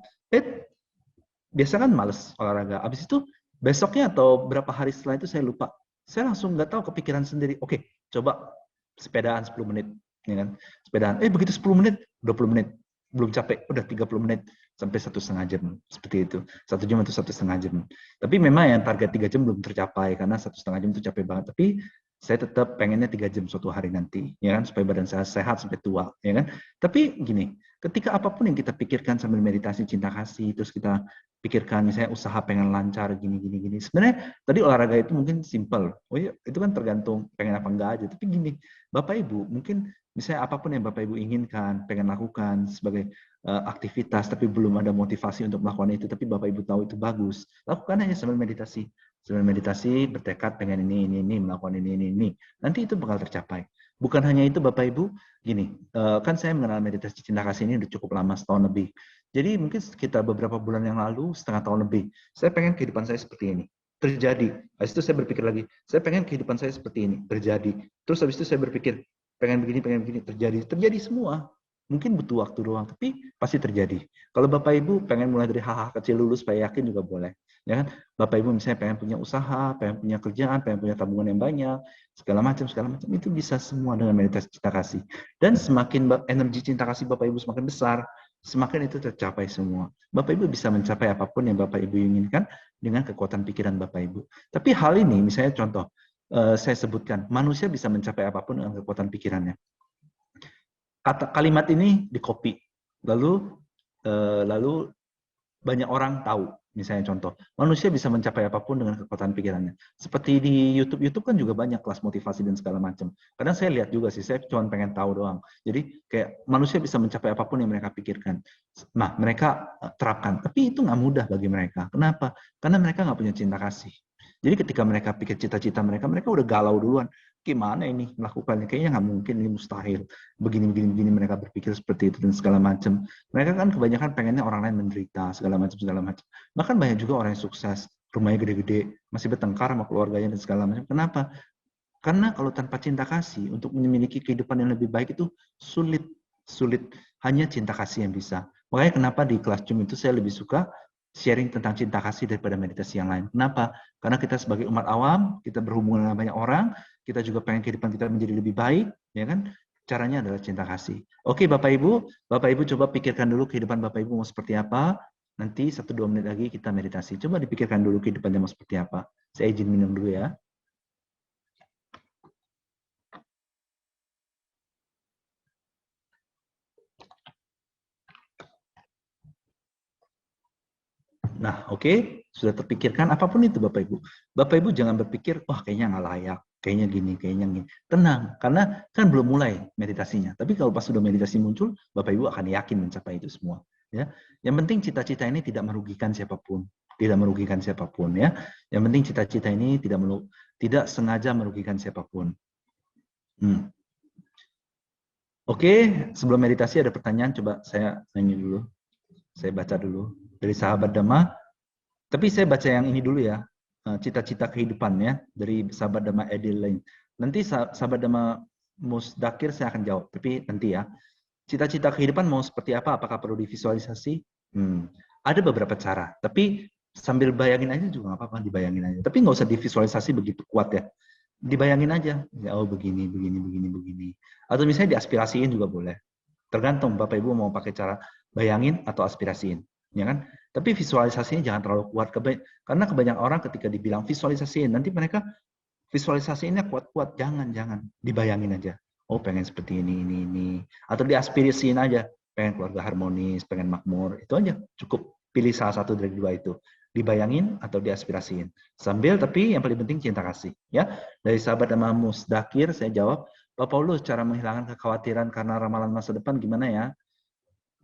Biasa kan males olahraga. Abis itu besoknya atau berapa hari setelah itu saya lupa. Saya langsung nggak tahu, kepikiran sendiri. Oke, coba sepedaan 10 menit. Ya kan? Sepedaan. Begitu 10 menit, 20 menit. Belum capek, udah 30 menit. Sampai 1,5 jam. Seperti itu. 1 jam atau 1,5 jam. Tapi memang yang target 3 jam belum tercapai. Karena 1,5 jam itu capek banget. Tapi saya tetap pengennya 3 jam suatu hari nanti. Ya kan? Supaya badan saya sehat sampai tua. Ya kan? Tapi gini, ketika apapun yang kita pikirkan sambil meditasi cinta kasih, terus kita pikirkan misalnya usaha pengen lancar gini. Sebenarnya tadi olahraga itu mungkin simple. Oh iya, itu kan tergantung pengen apa enggak aja. Tapi gini, Bapak Ibu, mungkin misalnya apapun yang Bapak Ibu inginkan, pengen lakukan sebagai aktivitas tapi belum ada motivasi untuk melakukan itu, tapi Bapak Ibu tahu itu bagus. Lakukan aja sambil meditasi. Sambil meditasi bertekad pengen ini, melakukan ini. Nanti itu bakal tercapai. Bukan hanya itu Bapak Ibu, gini, kan saya mengenal meditasi cinta kasih ini udah cukup lama, setahun lebih. Jadi mungkin sekitar beberapa bulan yang lalu, setengah tahun lebih, saya pengen kehidupan saya seperti ini. Terjadi. Habis itu saya berpikir lagi, saya pengen kehidupan saya seperti ini. Terjadi. Terus habis itu saya berpikir, pengen begini, terjadi. Terjadi semua. Mungkin butuh waktu doang, tapi pasti terjadi. Kalau Bapak Ibu pengen mulai dari hal-hal kecil dulu supaya yakin juga boleh. Ya kan? Bapak Ibu misalnya pengen punya usaha, pengen punya kerjaan, pengen punya tabungan yang banyak, segala macam, itu bisa semua dengan meditasi cinta kasih. Dan semakin energi cinta kasih Bapak Ibu semakin besar, semakin itu tercapai semua. Bapak Ibu bisa mencapai apapun yang Bapak Ibu inginkan dengan kekuatan pikiran Bapak Ibu. Tapi hal ini, misalnya contoh, saya sebutkan, manusia bisa mencapai apapun dengan kekuatan pikirannya. Kalimat ini di-copy, lalu banyak orang tahu. Misalnya contoh, manusia bisa mencapai apapun dengan kekuatan pikirannya. Seperti di YouTube kan juga banyak kelas motivasi dan segala macam. Kadang saya lihat juga sih, saya cuma pengen tahu doang. Jadi kayak manusia bisa mencapai apapun yang mereka pikirkan. Nah, mereka terapkan. Tapi itu nggak mudah bagi mereka. Kenapa? Karena mereka nggak punya cinta kasih. Jadi ketika mereka pikir cita-cita mereka udah galau duluan. Gimana ini melakukannya? Kayaknya nggak mungkin, ini mustahil. Begini mereka berpikir seperti itu dan segala macam. Mereka kan kebanyakan pengennya orang lain menderita, segala macam. Bahkan banyak juga orang yang sukses, rumahnya gede-gede, masih bertengkar sama keluarganya dan segala macam. Kenapa? Karena kalau tanpa cinta kasih, untuk memiliki kehidupan yang lebih baik itu sulit. Hanya cinta kasih yang bisa. Makanya kenapa di kelas Zoom itu saya lebih suka sharing tentang cinta kasih daripada meditasi yang lain. Kenapa? Karena kita sebagai umat awam, kita berhubungan dengan banyak orang, kita juga pengen kehidupan kita menjadi lebih baik, ya kan? Caranya adalah cinta kasih. Oke, Bapak Ibu coba pikirkan dulu kehidupan Bapak Ibu mau seperti apa. Nanti 1-2 menit lagi kita meditasi. Coba dipikirkan dulu kehidupannya mau seperti apa. Saya izin minum dulu ya. Nah, oke, sudah terpikirkan apapun itu Bapak Ibu. Bapak Ibu jangan berpikir, wah kayaknya nggak layak. kayaknya gini, kayaknya gini. Tenang, karena kan belum mulai meditasinya. Tapi kalau pas sudah meditasi muncul, Bapak Ibu akan yakin mencapai itu semua. Ya, yang penting cita-cita ini tidak merugikan siapapun, tidak merugikan siapapun ya. Yang penting cita-cita ini tidak sengaja merugikan siapapun. Oke, sebelum meditasi ada pertanyaan, coba saya nanya dulu. Saya baca dulu dari sahabat Dhamma. Tapi saya baca yang ini dulu ya, cita-cita kehidupannya dari sahabat Dhamma Edil lain. Nanti sahabat Dhamma Musdakir saya akan jawab, tapi nanti ya. Cita-cita kehidupan mau seperti apa? Apakah perlu divisualisasi? Ada beberapa cara, tapi sambil bayangin aja juga nggak apa-apa, dibayangin aja. Tapi nggak usah divisualisasi begitu kuat ya. Dibayangin aja, ya, oh begini, begini, begini, begini. Atau misalnya diaspirasiin juga boleh. Tergantung Bapak Ibu mau pakai cara bayangin atau aspirasiin, ya kan? Tapi visualisasinya jangan terlalu kuat, karena kebanyakan orang ketika dibilang visualisasiin, nanti mereka visualisasinya kuat-kuat, jangan dibayangin aja. Oh pengen seperti ini, atau diaspirasiin aja, pengen keluarga harmonis, pengen makmur, itu aja cukup. Pilih salah satu dari dua itu, dibayangin atau diaspirasiin. Sambil tapi yang paling penting cinta kasih, ya. Dari sahabat Dhamma Musdakir saya jawab, Pak Paulus, cara menghilangkan kekhawatiran karena ramalan masa depan gimana ya?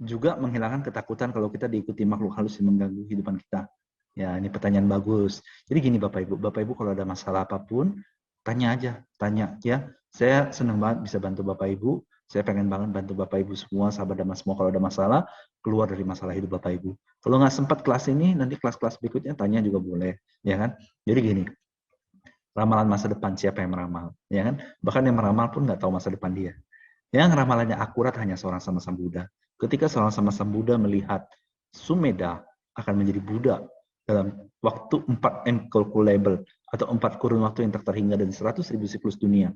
Juga menghilangkan ketakutan kalau kita diikuti makhluk halus yang mengganggu kehidupan kita. Ya, ini pertanyaan bagus. Jadi gini Bapak Ibu kalau ada masalah apapun, tanya aja, tanya ya. Saya senang banget bisa bantu Bapak Ibu. Saya pengen banget bantu Bapak Ibu semua, sahabat Dhamma semua kalau ada masalah, keluar dari masalah hidup Bapak Ibu. Kalau nggak sempat kelas ini, nanti kelas-kelas berikutnya tanya juga boleh, ya kan? Jadi gini, ramalan masa depan siapa yang meramal, ya kan? Bahkan yang meramal pun nggak tahu masa depan dia. Yang ramalannya akurat hanya seorang sama Sang Buddha. Ketika seorang sama Sang Buddha melihat Sumedha akan menjadi Buddha dalam waktu 4 incalculable atau 4 kurun waktu yang tak terhingga dari 100.000 siklus dunia,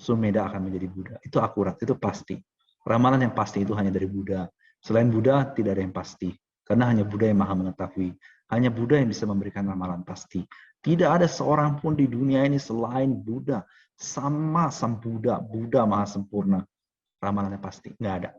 Sumedha akan menjadi Buddha. Itu akurat, itu pasti. Ramalan yang pasti itu hanya dari Buddha. Selain Buddha tidak ada yang pasti. Karena hanya Buddha yang maha mengetahui. Hanya Buddha yang bisa memberikan ramalan pasti. Tidak ada seorang pun di dunia ini selain Buddha. Sama Sang Buddha, Buddha maha sempurna. Ramalannya pasti. Nggak ada.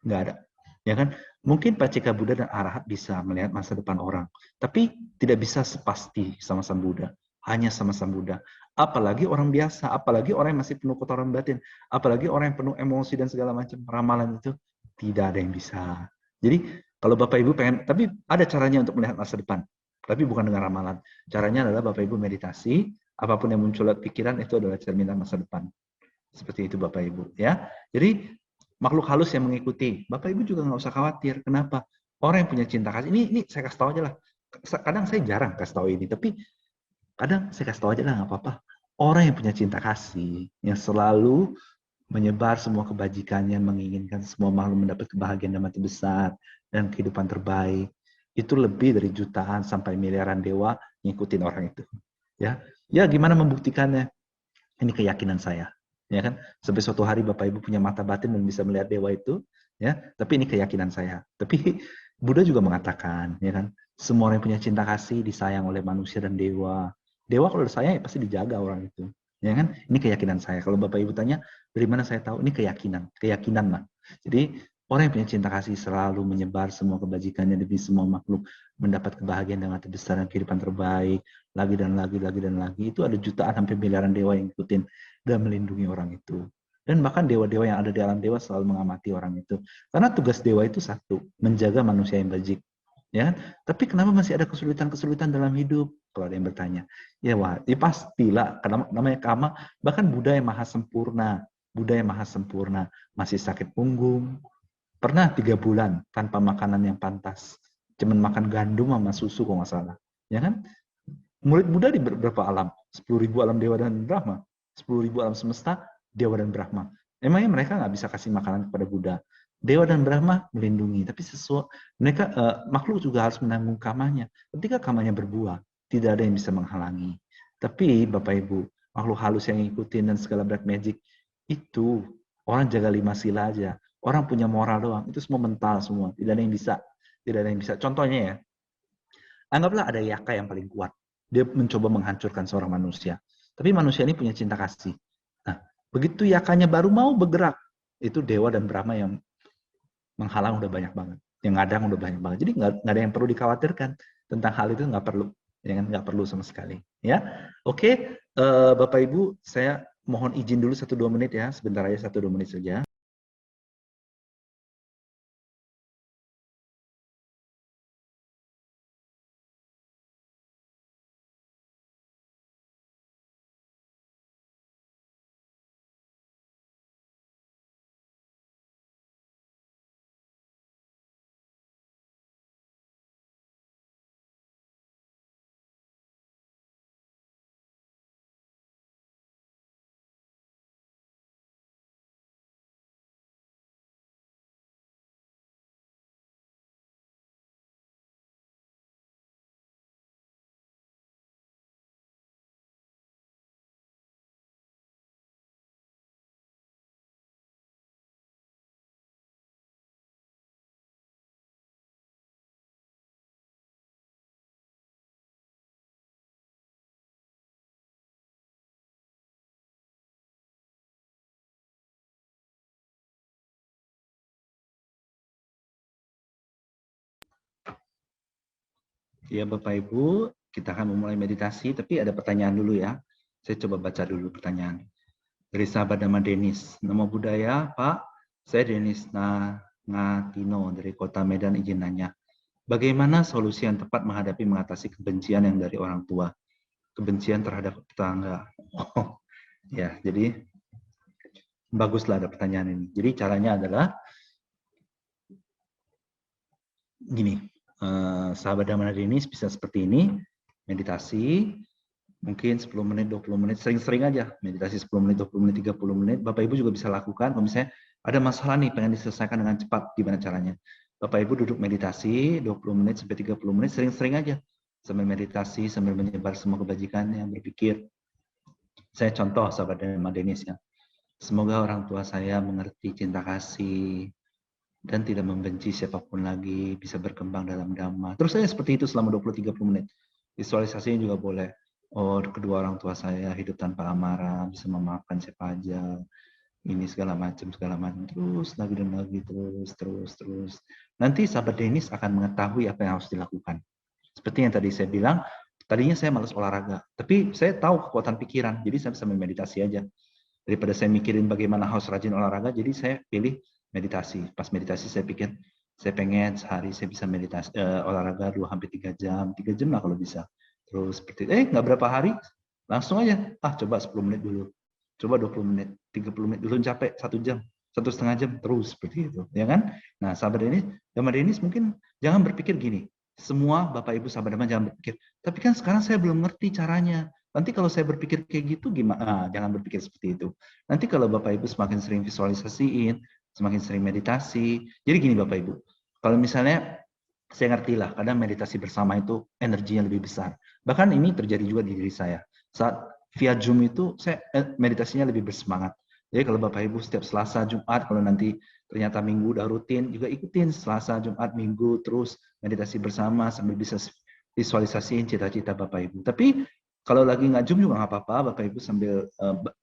Nggak ada. Ya kan? Mungkin Paceka Buddha dan Arahat bisa melihat masa depan orang. Tapi tidak bisa sepasti sama Sang Buddha. Hanya sama Sang Buddha. Apalagi orang biasa, apalagi orang yang masih penuh kotoran batin, apalagi orang yang penuh emosi dan segala macam, ramalan itu tidak ada yang bisa. Jadi kalau Bapak Ibu pengen, tapi ada caranya untuk melihat masa depan, tapi bukan dengan ramalan. Caranya adalah Bapak Ibu meditasi, apapun yang muncul lewat pikiran itu adalah cerminan masa depan. Seperti itu Bapak Ibu ya. Jadi makhluk halus yang mengikuti, Bapak Ibu juga nggak usah khawatir. Kenapa? Orang yang punya cinta kasih, ini saya kasih tahu aja lah. Kadang saya jarang kasih tahu ini, tapi kadang saya kasih tahu aja lah, nggak apa-apa. Orang yang punya cinta kasih, yang selalu menyebar semua kebajikannya, menginginkan semua makhluk mendapat kebahagiaan dan mati besar, dan kehidupan terbaik, itu lebih dari jutaan sampai miliaran dewa ngikutin orang itu. Ya gimana membuktikannya? Ini keyakinan saya. Ya kan? Sampai suatu hari Bapak Ibu punya mata batin dan bisa melihat dewa itu, ya. Tapi ini keyakinan saya. Tapi Buddha juga mengatakan, ya kan? Semua orang yang punya cinta kasih disayang oleh manusia dan dewa. Dewa kalau saya ya pasti dijaga orang itu, ya kan? Ini keyakinan saya. Kalau Bapak Ibu tanya dari mana saya tahu, ini keyakinan lah. Jadi orang yang punya cinta kasih selalu menyebar semua kebajikannya demi semua makhluk mendapat kebahagiaan dan mati besar dan kehidupan terbaik, lagi dan lagi. Itu ada jutaan sampai miliaran dewa yang ikutin dan melindungi orang itu. Dan bahkan dewa-dewa yang ada di alam dewa selalu mengamati orang itu. Karena tugas dewa itu satu, menjaga manusia yang bajik. Ya, tapi kenapa masih ada kesulitan-kesulitan dalam hidup? Kalau ada yang bertanya, ya pastilah, karena namanya karma. Bahkan Buddha yang maha sempurna, masih sakit punggung, pernah 3 bulan tanpa makanan yang pantas, cuman makan gandum sama susu kalau nggak salah, ya kan? Murid Buddha di berapa alam? 10.000 alam dewa dan Brahma, 10.000 alam semesta, dewa dan Brahma. Emangnya mereka nggak bisa kasih makanan kepada Buddha? Dewa dan Brahma melindungi, tapi mereka makhluk juga harus menanggung kamanya. Ketika kamanya berbuah, tidak ada yang bisa menghalangi. Tapi Bapak Ibu, makhluk halus yang ngikutin dan segala black magic itu orang jaga 5 sila aja. Orang punya moral doang, itu semua mental semua, tidak ada yang bisa. Contohnya ya, anggaplah ada Yaka yang paling kuat. Dia mencoba menghancurkan seorang manusia. Tapi manusia ini punya cinta kasih. Nah, begitu Yakanya baru mau bergerak, itu Dewa dan Brahma yang menghalang udah banyak banget, yang ngadang udah banyak banget. Jadi nggak ada yang perlu dikhawatirkan tentang hal itu, nggak perlu, ya kan? Nggak perlu sama sekali. Ya, oke. Bapak Ibu, saya mohon izin dulu 1-2 menit ya, sebentar aja 1-2 menit saja. Ya Bapak Ibu, kita akan memulai meditasi, tapi ada pertanyaan dulu ya. Saya coba baca dulu pertanyaan. Dari sahabat nama Denis. Nama budaya, Pak. Saya Denis Ngatino dari Kota Medan, izin nanya. Bagaimana solusi yang tepat mengatasi kebencian yang dari orang tua? Kebencian terhadap tetangga. Oh, ya, jadi baguslah ada pertanyaan ini. Jadi caranya adalah gini, sahabat Damana Denis bisa seperti ini, meditasi, mungkin 10 menit, 20 menit, sering-sering aja, meditasi 10 menit, 20 menit, 30 menit, Bapak Ibu juga bisa lakukan, kalau misalnya ada masalah nih, pengen diselesaikan dengan cepat, gimana caranya? Bapak Ibu duduk meditasi, 20 menit sampai 30 menit, sering-sering aja, sambil meditasi, sambil menyebar semua kebajikannya, berpikir. Saya contoh, sahabat Damana Denis ya, semoga orang tua saya mengerti cinta kasih, dan tidak membenci siapapun lagi, bisa berkembang dalam dhamma. Terus saya seperti itu selama 20-30 menit. Visualisasinya juga boleh. Oh, kedua orang tua saya hidup tanpa amarah, bisa memaafkan siapa aja, ini segala macam. Terus lagi dan lagi, terus. Nanti sahabat Denis akan mengetahui apa yang harus dilakukan. Seperti yang tadi saya bilang, tadinya saya malas olahraga, tapi saya tahu kekuatan pikiran, jadi saya sambil meditasi aja. Daripada saya mikirin bagaimana harus rajin olahraga, jadi saya pilih meditasi. Pas meditasi saya pikir, saya pengen sehari saya bisa meditasi olahraga 2-3 jam, 3 jam lah kalau bisa. Terus seperti nggak berapa hari, langsung aja, coba 10 menit dulu, coba 20 menit, 30 menit dulu, capek 1 jam, 1,5 jam, terus seperti itu, ya kan? Nah, sahabat Denis mungkin jangan berpikir gini, semua Bapak Ibu sahabat Dhamma jangan berpikir, tapi kan sekarang saya belum ngerti caranya. Nanti kalau saya berpikir kayak gitu gimana? Jangan berpikir seperti itu. Nanti kalau Bapak Ibu semakin sering visualisasiin, semakin sering meditasi. Jadi gini Bapak Ibu, kalau misalnya saya ngerti lah, kadang meditasi bersama itu energinya lebih besar. Bahkan ini terjadi juga di diri saya. Saat via Zoom itu saya meditasinya lebih bersemangat. Jadi kalau Bapak Ibu setiap Selasa, Jumat, kalau nanti ternyata Minggu udah rutin, juga ikutin Selasa, Jumat, Minggu, terus meditasi bersama sambil bisa visualisasiin cita-cita Bapak Ibu. Tapi kalau lagi nggak Zoom juga nggak apa-apa, Bapak Ibu sambil,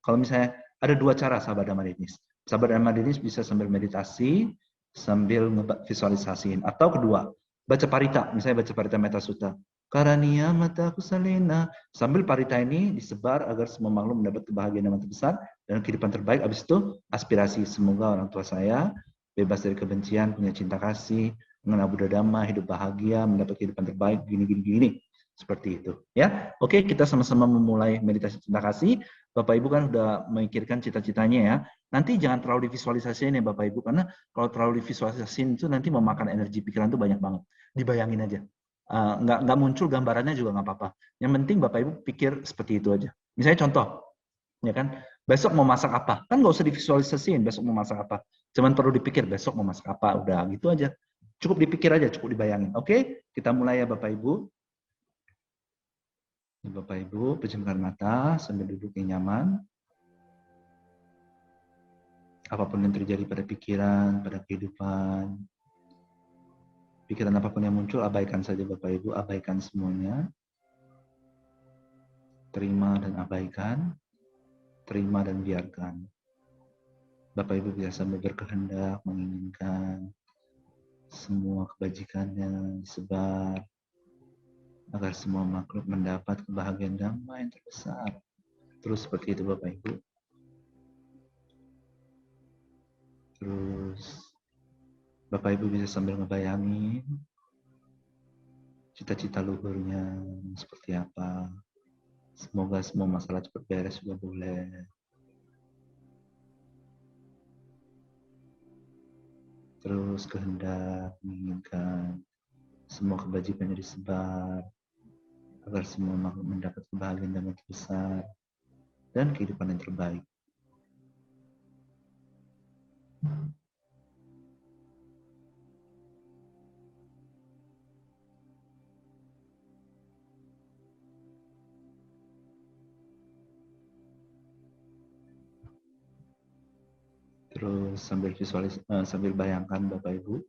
kalau misalnya ada 2 cara sahabat Dhamma Denis. Sahabat Dhamma Denis bisa sambil meditasi, sambil visualisasiin. Atau kedua, baca parita, misalnya baca parita Metta Sutta. Karania mata kusalena. Sambil parita ini disebar agar semua makhluk mendapat kebahagiaan yang terbesar dan kehidupan terbaik. Habis itu aspirasi, semoga orang tua saya bebas dari kebencian, punya cinta kasih, mengenal Buddha Dhamma, hidup bahagia, mendapat kehidupan terbaik, gini. Seperti itu. Ya, oke, kita sama-sama memulai meditasi cinta kasih. Bapak Ibu kan sudah memikirkan cita-citanya ya. Nanti jangan terlalu divisualisasiin ya Bapak Ibu, karena kalau terlalu divisualisasiin itu nanti memakan energi pikiran itu banyak banget. Dibayangin aja. Nggak muncul gambarannya juga nggak apa-apa. Yang penting Bapak Ibu pikir seperti itu aja. Misalnya contoh, ya kan, besok mau masak apa? Kan nggak usah divisualisasiin besok mau masak apa. Cuman perlu dipikir besok mau masak apa. Udah gitu aja. Cukup dipikir aja, cukup dibayangin. Oke, kita mulai ya Bapak Ibu. Bapak Ibu, pejamkan mata sambil duduk yang nyaman. Apapun yang terjadi pada pikiran, pada kehidupan, pikiran apapun yang muncul, abaikan saja Bapak Ibu, abaikan semuanya. Terima dan abaikan, terima dan biarkan. Bapak Ibu biasa berkehendak, menginginkan semua kebajikannya disebar, agar semua makhluk mendapat kebahagiaan damai yang terbesar. Terus seperti itu Bapak Ibu. Terus Bapak Ibu bisa sambil ngebayangin cita-cita luhurnya seperti apa. Semoga semua masalah cepat beres juga boleh. Terus kehendak menginginkan semua kebajikannya disebar, agar semua makhluk mendapat kebahagiaan yang terbesar dan kehidupan yang terbaik. Terus sambil bayangkan Bapak Ibu,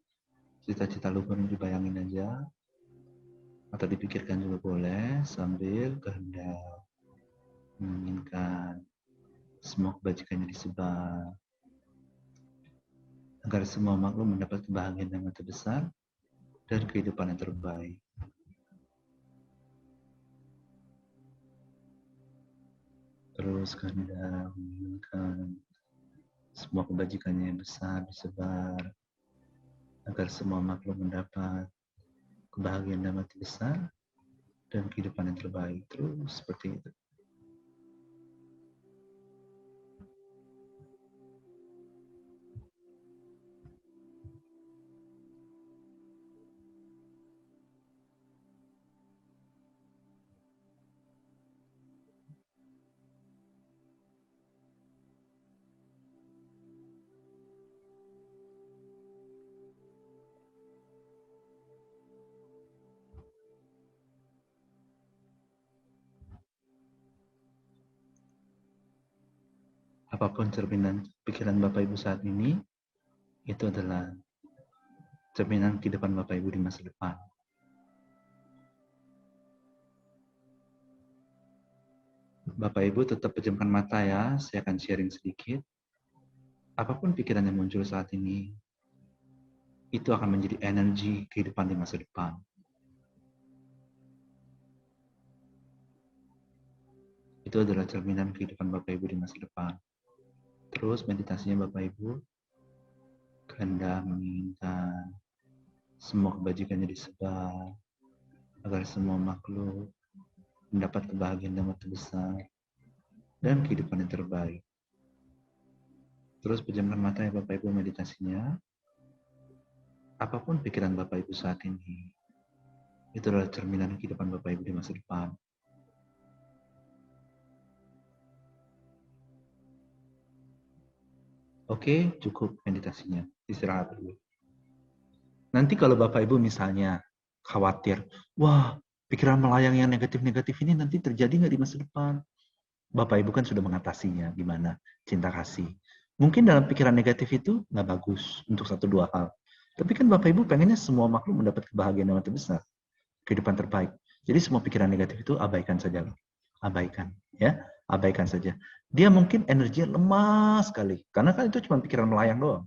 cita-cita luhurnya dibayangin aja, atau dipikirkan juga boleh, sambil kehendak menginginkan semua kebajikannya disebar, agar semua makhluk mendapat kebahagiaan yang terbesar dan kehidupan yang terbaik. Terus kehendak menginginkan semua kebajikannya yang besar disebar, agar semua makhluk mendapat kebahagiaan yang besar dan kehidupan yang terbaik. Terus seperti itu. Apapun cerminan pikiran Bapak Ibu saat ini, itu adalah cerminan kehidupan Bapak Ibu di masa depan. Bapak Ibu tetap pejamkan mata ya, saya akan sharing sedikit. Apapun pikiran yang muncul saat ini, itu akan menjadi energi kehidupan di masa depan. Itu adalah cerminan kehidupan Bapak Ibu di masa depan. Terus meditasinya Bapak Ibu, kehendak menginginkan semua kebajikannya disebar, agar semua makhluk mendapat kebahagiaan yang terbesar dan kehidupan yang terbaik. Terus pejamkan mata ya Bapak Ibu meditasinya. Apapun pikiran Bapak Ibu saat ini, itu adalah cerminan kehidupan Bapak Ibu di masa depan. Oke, cukup meditasinya. Istirahat dulu. Nanti kalau Bapak Ibu misalnya khawatir, wah pikiran melayang yang negatif-negatif ini nanti terjadi nggak di masa depan? Bapak Ibu kan sudah mengatasinya, gimana? Cinta kasih. Mungkin dalam pikiran negatif itu nggak bagus untuk satu dua hal. Tapi kan Bapak Ibu pengennya semua makhluk mendapat kebahagiaan yang terbesar, kehidupan terbaik. Jadi semua pikiran negatif itu abaikan saja loh. Abaikan, ya. Abaikan saja. Dia mungkin energinya lemah sekali. Karena kan itu cuma pikiran melayang doang.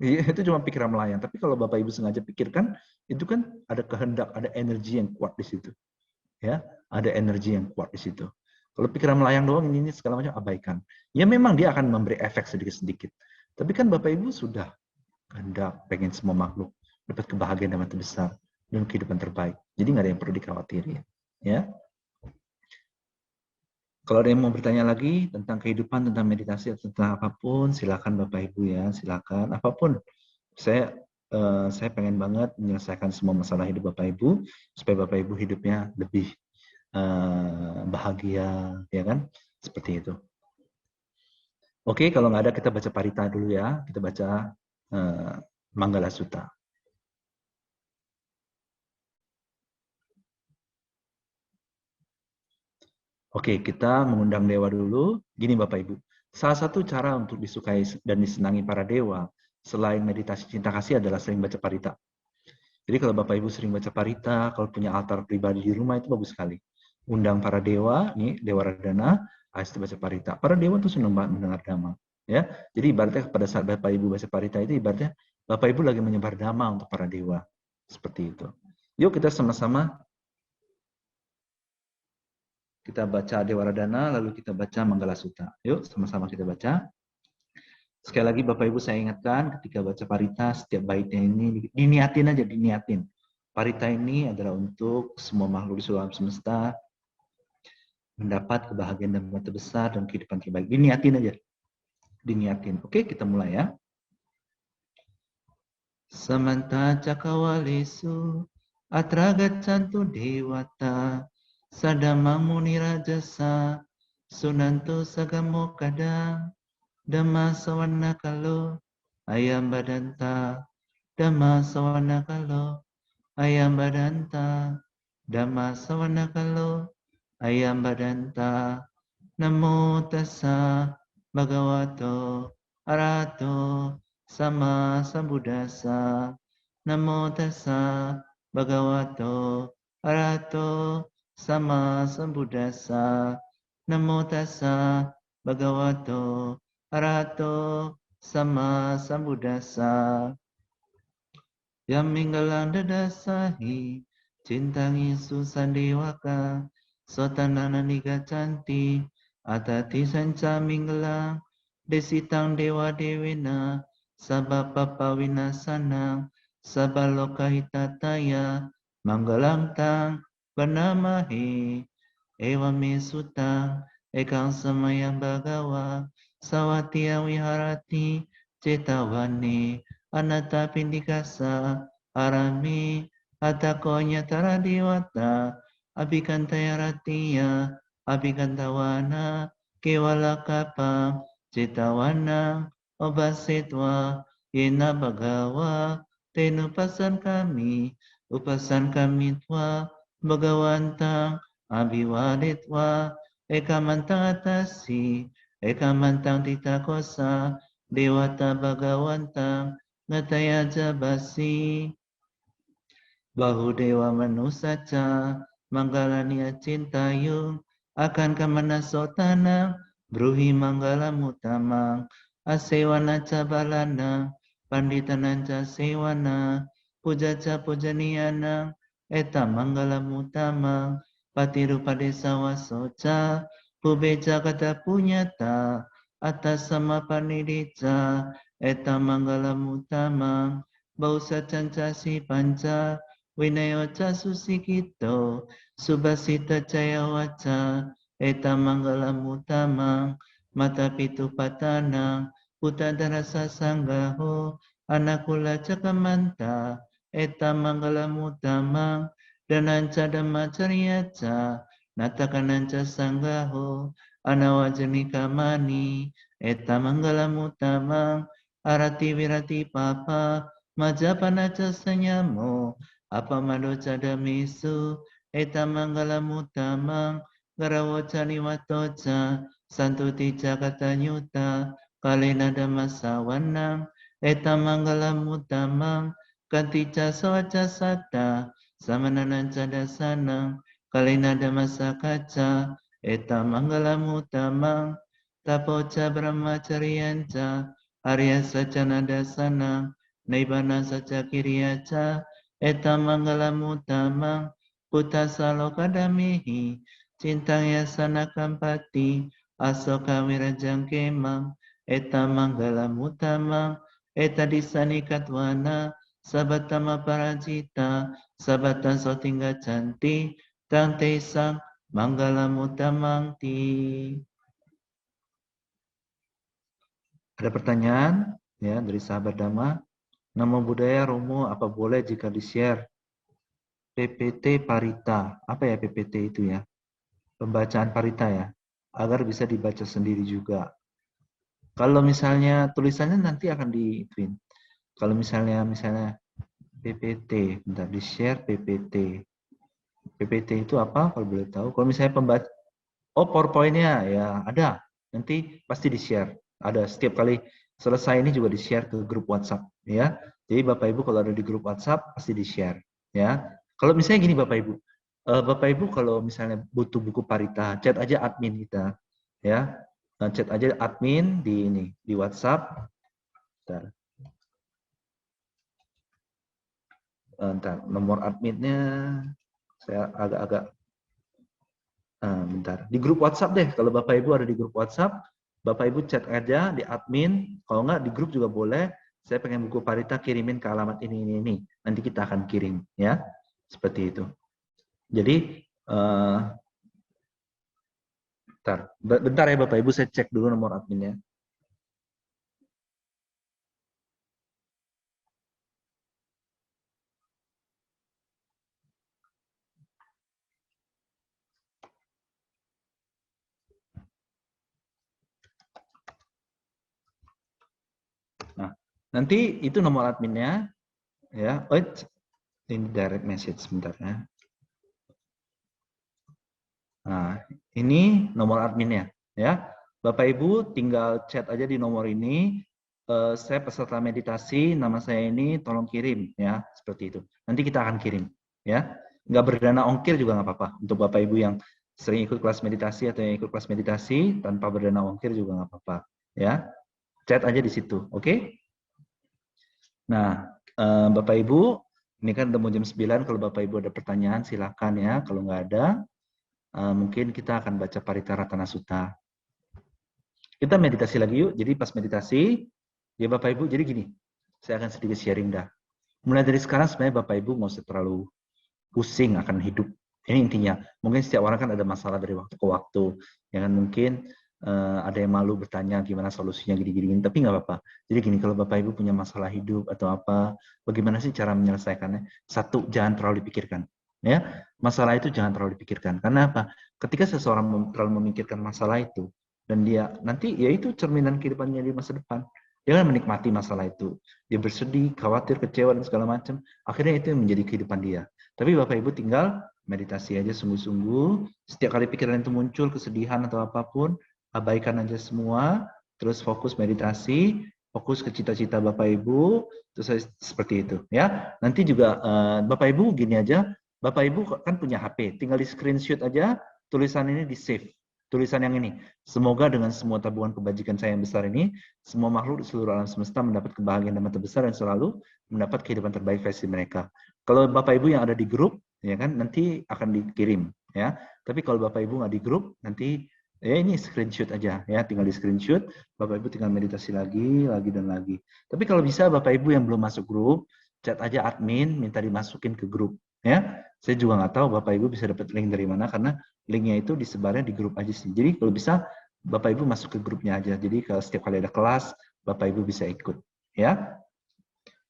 Itu cuma pikiran melayang. Tapi kalau Bapak Ibu sengaja pikirkan, itu kan ada kehendak, ada energi yang kuat di situ. Ya, ada energi yang kuat di situ. Kalau pikiran melayang doang ini segala macam abaikan. Ya memang dia akan memberi efek sedikit-sedikit. Tapi kan Bapak Ibu sudah kehendak pengen semua makhluk dapat kebahagiaan yang terbesar dan kehidupan terbaik. Jadi nggak ada yang perlu dikhawatirin. Ya. Kalau ada yang mau bertanya lagi tentang kehidupan, tentang meditasi, atau tentang apapun, silakan Bapak Ibu ya, silakan. Apapun, saya pengen banget menyelesaikan semua masalah hidup Bapak Ibu supaya Bapak Ibu hidupnya lebih bahagia, ya kan? Seperti itu. Oke, kalau nggak ada kita baca Parita dulu ya. Kita baca Manggala Sutta. Oke, kita mengundang dewa dulu. Gini Bapak Ibu, salah satu cara untuk disukai dan disenangi para dewa selain meditasi cinta kasih adalah sering baca Parita. Jadi kalau Bapak Ibu sering baca Parita, kalau punya altar pribadi di rumah itu bagus sekali. Undang para dewa, nih Dewa Radana, harus baca Parita. Para dewa itu senang banget mendengar dhamma. Ya, jadi ibaratnya pada saat Bapak Ibu baca Parita itu ibaratnya Bapak Ibu lagi menyebar dhamma untuk para dewa. Seperti itu. Yuk kita sama-sama Kita baca Dewaradana, lalu kita baca Manggala Sutta. Yuk, sama-sama kita baca. Sekali lagi Bapak Ibu saya ingatkan, ketika baca parita, setiap baitnya ini diniatin aja, diniatin. Parita ini adalah untuk semua makhluk di seluruh alam semesta mendapat kebahagiaan dan mata besar dan kehidupan terbaik. Diniatin aja. Diniatin. Oke, kita mulai ya. Samanta cakawalisu atragacantu dewata sadama muni rajasa sunanto sagamo kadang dhamma sawana kalo ayam badanta dhamma sawana kalo ayam badanta dhamma sawana kalo ayam badanta namo tassa bhagavato arahato sama sambuddhassa namo tassa bhagavato arahato sama sambuddhassa namo tassa bhagavato arahato sama sambuddhassa Yaminggalang dadasahi cintangi susandewaka sotanana niga canti atati sanca minggalang desitang dewa dewena sabapa winasana sabaloka hitataya manggalang tang banamahi ewame sutang ekang samayang bagawa sawatiya wiharati cetawane Anatta pindikasa arami atakonya taradiwata abhikantaya ratiya abhikantawana kewalakapa citawana obasitwa yena bagawa tenupasan kami twa bagawantang abhiwaditwa ekamantang atasi ekamantang titakosa dewata bagawantang Nataya jabasi Bahudewa manusaca Manggalania cintayung Akan kamana sotana Bruhi manggala mutamang Asewana cabalana Panditananca sewana Pujaca pujaniana Eta manggala mutamang Patirupa desa wasoca Pubeja kata punyata Atas sama panidica Eta manggala mutamang bausa canca si panca winayo ca susikito subasita caya waca eta manggala mutamang mata pitu patana utadara sasanggaho anakula cakamanta eta manggala mutamang dananca dhamma cariyaca natakananca sanggaho anawajani kamani eta manggala mutamang arati virati papa majapana casanyamo apa madoca damisu eta manggala mutamang garawo caniwatoca santuti cakatanyuta kalena damasawanang eta manggala mutamang kantica sawaca sata samananan cadasanang kalena damasakaca eta manggala mutamang tapoca brahmacariyanca Arya sacana dasana, naibana saca kiriyaca, eta manggala mutamang, putasa lokadamihi, cintang yasana kampati, asoka wirajang kemang, eta manggala mutamang, eta disanikatwana, sabatama parajita, sabata sotingga canti, tang tesang, manggala mutamang ti. Ada pertanyaan ya dari sahabat Dhamma. Nama budaya Romo apa boleh jika di-share? PPT Parita. Apa ya PPT itu ya? Pembacaan Parita ya. Agar bisa dibaca sendiri juga. Kalau misalnya tulisannya nanti akan di-twin. Kalau misalnya PPT, bentar di-share PPT. PPT itu apa kalau boleh tahu? Kalau misalnya pembaca PowerPoint-nya ya ada. Nanti pasti di-share. Ada setiap kali selesai ini juga di-share ke grup WhatsApp ya. Jadi Bapak Ibu kalau ada di grup WhatsApp pasti di-share ya. Kalau misalnya gini Bapak Ibu. Bapak Ibu kalau misalnya butuh buku Parita, chat aja admin kita ya. Chat aja admin di WhatsApp. Ntar nomor adminnya saya agak-agak Bentar. Di grup WhatsApp deh. Kalau Bapak Ibu ada di grup WhatsApp, Bapak Ibu chat aja di admin. Kalau nggak di grup juga boleh. Saya pengen buku Parita, kirimin ke alamat ini. Nanti kita akan kirim, ya. Seperti itu. Jadi, bentar ya Bapak Ibu, saya cek dulu nomor adminnya. Nah, nanti itu nomor adminnya, ya. Oh, ini direct message sebentar ya. Nah, ini nomor adminnya, ya. Bapak Ibu tinggal chat aja di nomor ini. Saya peserta meditasi, nama saya ini, tolong kirim, ya, seperti itu. Nanti kita akan kirim, ya. Nggak berdana ongkir juga nggak apa-apa. Untuk Bapak Ibu yang sering ikut kelas meditasi atau yang ikut kelas meditasi tanpa berdana ongkir juga nggak apa-apa, ya. Chat aja di situ, oke? Nah, Bapak Ibu, ini kan udah mau jam 9, kalau Bapak Ibu ada pertanyaan silakan ya. Kalau nggak ada, mungkin kita akan baca Parita Ratana Sutta. Kita meditasi lagi yuk. Jadi pas meditasi, ya Bapak Ibu, jadi gini, saya akan sedikit sharing dah. Mulai dari sekarang sebenarnya Bapak Ibu nggak usah terlalu pusing akan hidup. Ini intinya. Mungkin setiap orang kan ada masalah dari waktu ke waktu. Ya kan mungkin ada yang malu bertanya gimana solusinya gini-gini. Tapi nggak apa-apa. Jadi gini, kalau Bapak Ibu punya masalah hidup atau apa, bagaimana sih cara menyelesaikannya? Satu, jangan terlalu dipikirkan. Ya, masalah itu jangan terlalu dipikirkan. Karena apa? Ketika seseorang terlalu memikirkan masalah itu, dan dia nanti ya itu cerminan kehidupannya di masa depan. Dia akan menikmati masalah itu. Dia bersedih, khawatir, kecewa dan segala macam. Akhirnya itu yang menjadi kehidupan dia. Tapi Bapak Ibu tinggal meditasi aja sungguh-sungguh. Setiap kali pikiran itu muncul, kesedihan atau apapun, abaikan aja semua. Terus fokus meditasi, fokus ke cita-cita Bapak Ibu. Terus seperti itu, ya. Nanti juga Bapak Ibu gini aja. Bapak Ibu kan punya HP, tinggal di screenshot aja. Tulisan ini di save. Tulisan yang ini. Semoga dengan semua tabungan kebajikan saya yang besar ini, semua makhluk di seluruh alam semesta mendapat kebahagiaan dan terbesar dan selalu mendapat kehidupan terbaik versi mereka. Kalau Bapak Ibu yang ada di grup, ya kan, nanti akan dikirim, ya. Tapi kalau Bapak Ibu nggak di grup, nanti ya ini screenshot aja, ya, tinggal di screenshot. Bapak Ibu tinggal meditasi lagi dan lagi. Tapi kalau bisa Bapak Ibu yang belum masuk grup, chat aja admin, minta dimasukin ke grup, ya. Saya juga nggak tahu Bapak Ibu bisa dapat link dari mana karena linknya itu disebarnya di grup aja sih. Jadi kalau bisa Bapak Ibu masuk ke grupnya aja. Jadi kalau setiap kali ada kelas, Bapak Ibu bisa ikut, ya.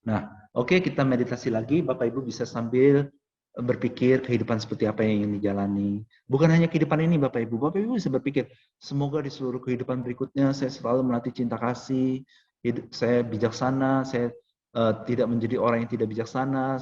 Nah, oke, kita meditasi lagi. Bapak Ibu bisa sambil berpikir kehidupan seperti apa yang ingin dijalani. Bukan hanya kehidupan ini Bapak Ibu. Bapak Ibu bisa berpikir, semoga di seluruh kehidupan berikutnya saya selalu melatih cinta kasih, saya bijaksana, saya tidak menjadi orang yang tidak bijaksana,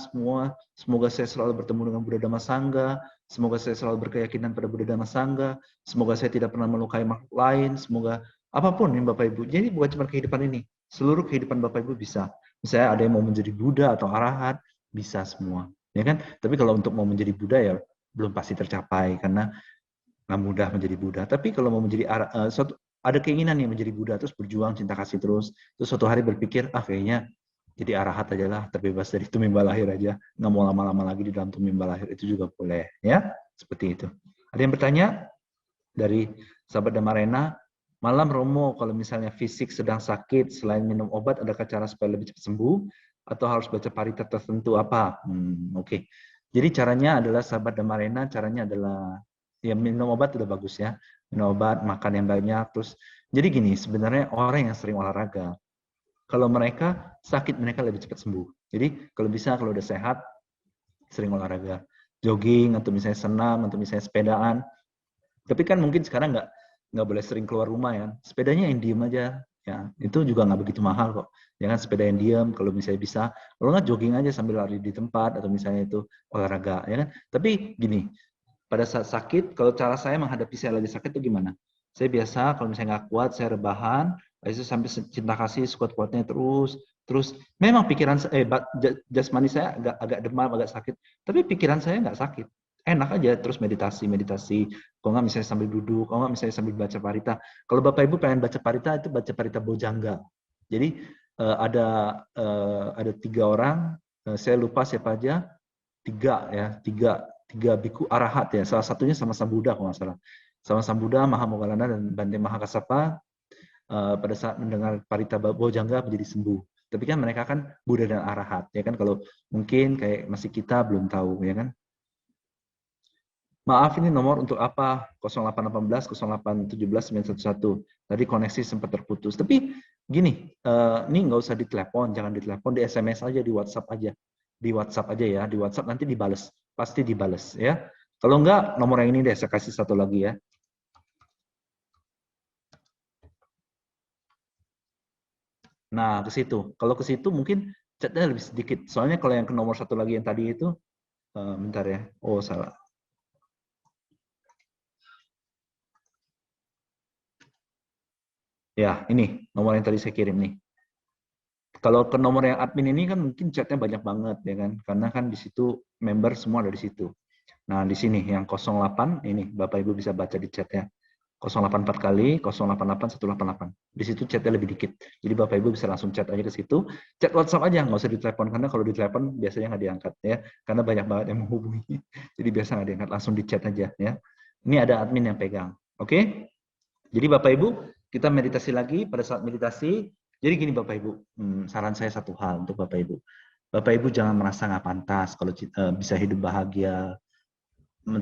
semoga saya selalu bertemu dengan Buddha Dhamma Sangha, semoga saya selalu berkeyakinan pada Buddha Dhamma Sangha, semoga saya tidak pernah melukai makhluk lain, semoga apapun nih Bapak Ibu. Jadi bukan cuma kehidupan ini, seluruh kehidupan Bapak Ibu bisa. Misalnya ada yang mau menjadi Buddha atau Arahat, bisa semua, ya kan? Tapi kalau untuk mau menjadi Buddha ya belum pasti tercapai karena nggak mudah menjadi Buddha. Tapi kalau mau menjadi ada keinginan yang menjadi Buddha terus berjuang cinta kasih terus suatu hari berpikir kayaknya jadi arahat aja lah, terbebas dari tumimba lahir aja, nggak mau lama-lama lagi di dalam tumimba lahir, itu juga boleh, ya, seperti itu. Ada yang bertanya dari sahabat Damarena? Malam Romo, kalau misalnya fisik sedang sakit, selain minum obat, adakah cara supaya lebih cepat sembuh? Atau harus baca parita tertentu apa? Oke. Jadi caranya adalah sahabat Damarena, caranya adalah ya minum obat udah bagus ya. Minum obat, makan yang banyak, terus jadi gini, sebenarnya orang yang sering olahraga, kalau mereka sakit, mereka lebih cepat sembuh. Jadi kalau bisa, kalau udah sehat, sering olahraga. Jogging, atau misalnya senam, atau misalnya sepedaan. Tapi kan mungkin sekarang nggak boleh sering keluar rumah ya. Sepedanya yang diem aja, ya itu juga nggak begitu mahal kok. Jangan sepeda yang diem, kalau misalnya bisa. Kalau nggak jogging aja sambil lari di tempat, atau misalnya itu olahraga, ya kan. Tapi gini, pada saat sakit, kalau cara saya menghadapi saya lagi sakit itu gimana? Saya biasa kalau misalnya nggak kuat, saya rebahan, habis itu sampai cinta kasih sekuat-kuatnya terus memang pikiran jasmani saya agak demam, agak sakit, tapi pikiran saya nggak sakit, enak aja terus meditasi. Kalau nggak misalnya sambil duduk, kalau nggak misalnya sambil baca parita. Kalau Bapak Ibu pengen baca parita, itu baca parita Bojangga. Jadi ada 3 orang, saya lupa siapa aja, tiga tiga biku arahat ya. Salah satunya sama Sang Buddha kalau nggak salah. Sama Sang Buddha, Mahamoggallana dan Bante Mahakassapa pada saat mendengar Parita Bojangga menjadi sembuh. Tapi kan mereka kan Buddha dan arahat ya kan, kalau mungkin kayak masih kita belum tahu ya kan. Maaf, ini nomor untuk apa? 0818 0817 911. Tadi koneksi sempat terputus. Tapi gini, ini nggak usah ditelepon, jangan ditelepon, di SMS aja, di WhatsApp aja. Di WhatsApp aja ya, di WhatsApp nanti dibales. Pasti dibales ya. Kalau nggak, nomor yang ini deh, saya kasih satu lagi ya. Nah, ke situ. Kalau ke situ mungkin chatnya lebih sedikit. Soalnya kalau yang ke nomor satu lagi yang tadi itu, bentar ya. Oh, salah. Ya, ini nomor yang tadi saya kirim nih. Kalau ke nomor yang admin ini kan mungkin chatnya banyak banget ya kan, karena kan di situ member semua ada di situ. Nah di sini yang 08 ini Bapak Ibu bisa baca di chatnya 084 kali 088 188. Di situ chatnya lebih dikit. Jadi Bapak Ibu bisa langsung chat aja ke situ. Chat WhatsApp aja, nggak usah ditelepon karena kalau ditelepon biasanya nggak diangkat ya, karena banyak banget yang menghubungi. Jadi biasa nggak diangkat, langsung di chat aja ya. Ini ada admin yang pegang. Oke? Jadi Bapak Ibu, kita meditasi lagi. Pada saat meditasi, jadi gini Bapak Ibu, saran saya satu hal untuk Bapak Ibu. Bapak Ibu jangan merasa nggak pantas kalau bisa hidup bahagia,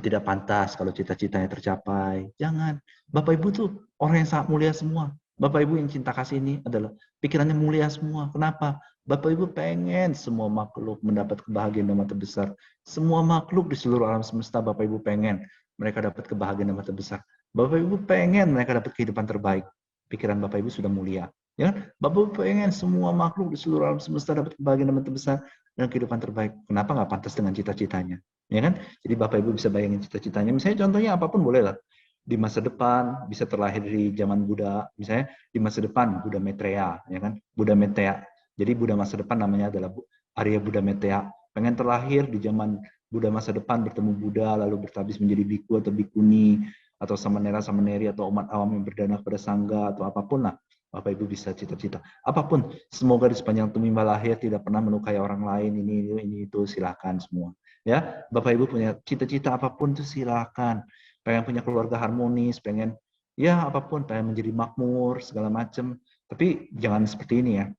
tidak pantas kalau cita-citanya tercapai. Jangan. Bapak Ibu tuh orang yang sangat mulia semua. Bapak Ibu yang cinta kasih ini adalah pikirannya mulia semua. Kenapa? Bapak Ibu pengen semua makhluk mendapat kebahagiaan dan mata besar. Semua makhluk di seluruh alam semesta Bapak Ibu pengen mereka dapat kebahagiaan dan mata besar. Bapak Ibu pengen mereka dapat kehidupan terbaik. Pikiran Bapak Ibu sudah mulia. Ya, Bapak Ibu pengen semua makhluk di seluruh alam semesta dapat kebahagiaan dan mata besar dan kehidupan terbaik. Kenapa nggak pantas dengan cita-citanya? Ya kan? Jadi Bapak Ibu bisa bayangin cita-citanya. Misalnya contohnya apapun boleh lah. Di masa depan bisa terlahir di zaman Buddha, misalnya di masa depan Buddha Maitreya, ya kan? Buddha Maitreya. Jadi Buddha masa depan namanya adalah Arya Buddha Maitreya. Pengen terlahir di zaman Buddha masa depan, bertemu Buddha lalu bertabis menjadi biku atau bikuni atau samanera samaneri atau umat awam yang berdana kepada sangga atau apapun lah. Bapak Ibu bisa cita-cita. Apapun, semoga di sepanjang tumimba lahir tidak pernah melukai orang lain, ini itu silakan semua. Ya, Bapak Ibu punya cita-cita apapun itu silakan. Pengen punya keluarga harmonis, pengen ya apapun, pengen menjadi makmur segala macam. Tapi jangan seperti ini ya.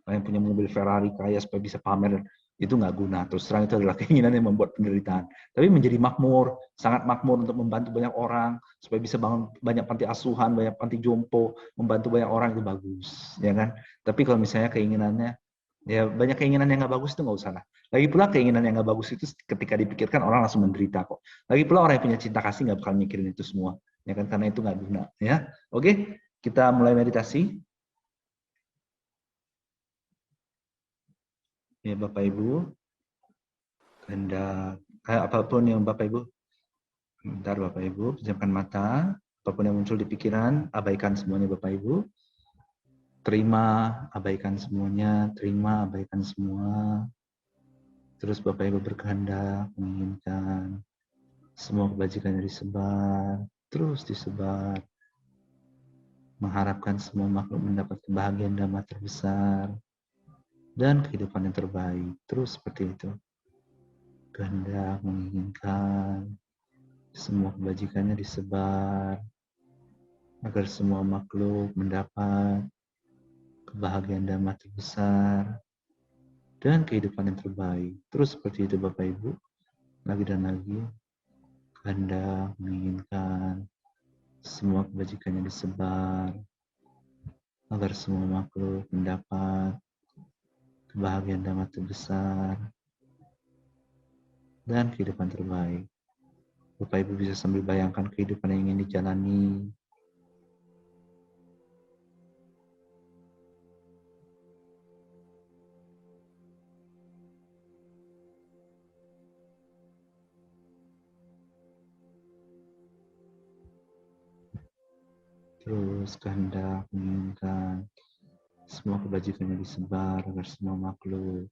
Pengen punya mobil Ferrari kaya supaya bisa pamer, itu nggak guna. Terus terang itu adalah keinginan yang membuat penderitaan. Tapi menjadi makmur, sangat makmur untuk membantu banyak orang supaya bisa bangun banyak panti asuhan, banyak panti jompo, membantu banyak orang itu bagus, ya kan? Tapi kalau misalnya keinginannya ya banyak keinginan yang nggak bagus itu nggak usah lah. Lagi pula keinginan yang nggak bagus itu ketika dipikirkan orang langsung menderita kok. Lagi pula orang yang punya cinta kasih nggak bakal mikirin itu semua, ya kan? Karena itu nggak guna. Ya, oke, kita mulai meditasi. Ya Bapak Ibu, kehendak apapun yang Bapak Ibu, bentar Bapak Ibu, pejamkan mata. Apapun yang muncul di pikiran, abaikan semuanya Bapak Ibu. Terima, abaikan semuanya. Terima, abaikan semua. Terus Bapak Ibu berkehendak, menginginkan semua kebajikan disebar, terus disebar. Mengharapkan semua makhluk mendapat kebahagiaan damai terbesar dan kehidupan yang terbaik. Terus seperti itu. Kehendak, menginginkan semua kebajikannya disebar agar semua makhluk mendapat kebahagiaan damai terbesar dan kehidupan yang terbaik. Terus seperti itu Bapak Ibu, lagi dan lagi. Kehendak, menginginkan semua kebajikannya disebar agar semua makhluk mendapat kebahagiaan damai terbesar dan kehidupan terbaik. Bapak Ibu bisa sambil bayangkan kehidupan yang ingin dijalani. Terus kehendak, menginginkan semua kebajikannya disebar agar semua makhluk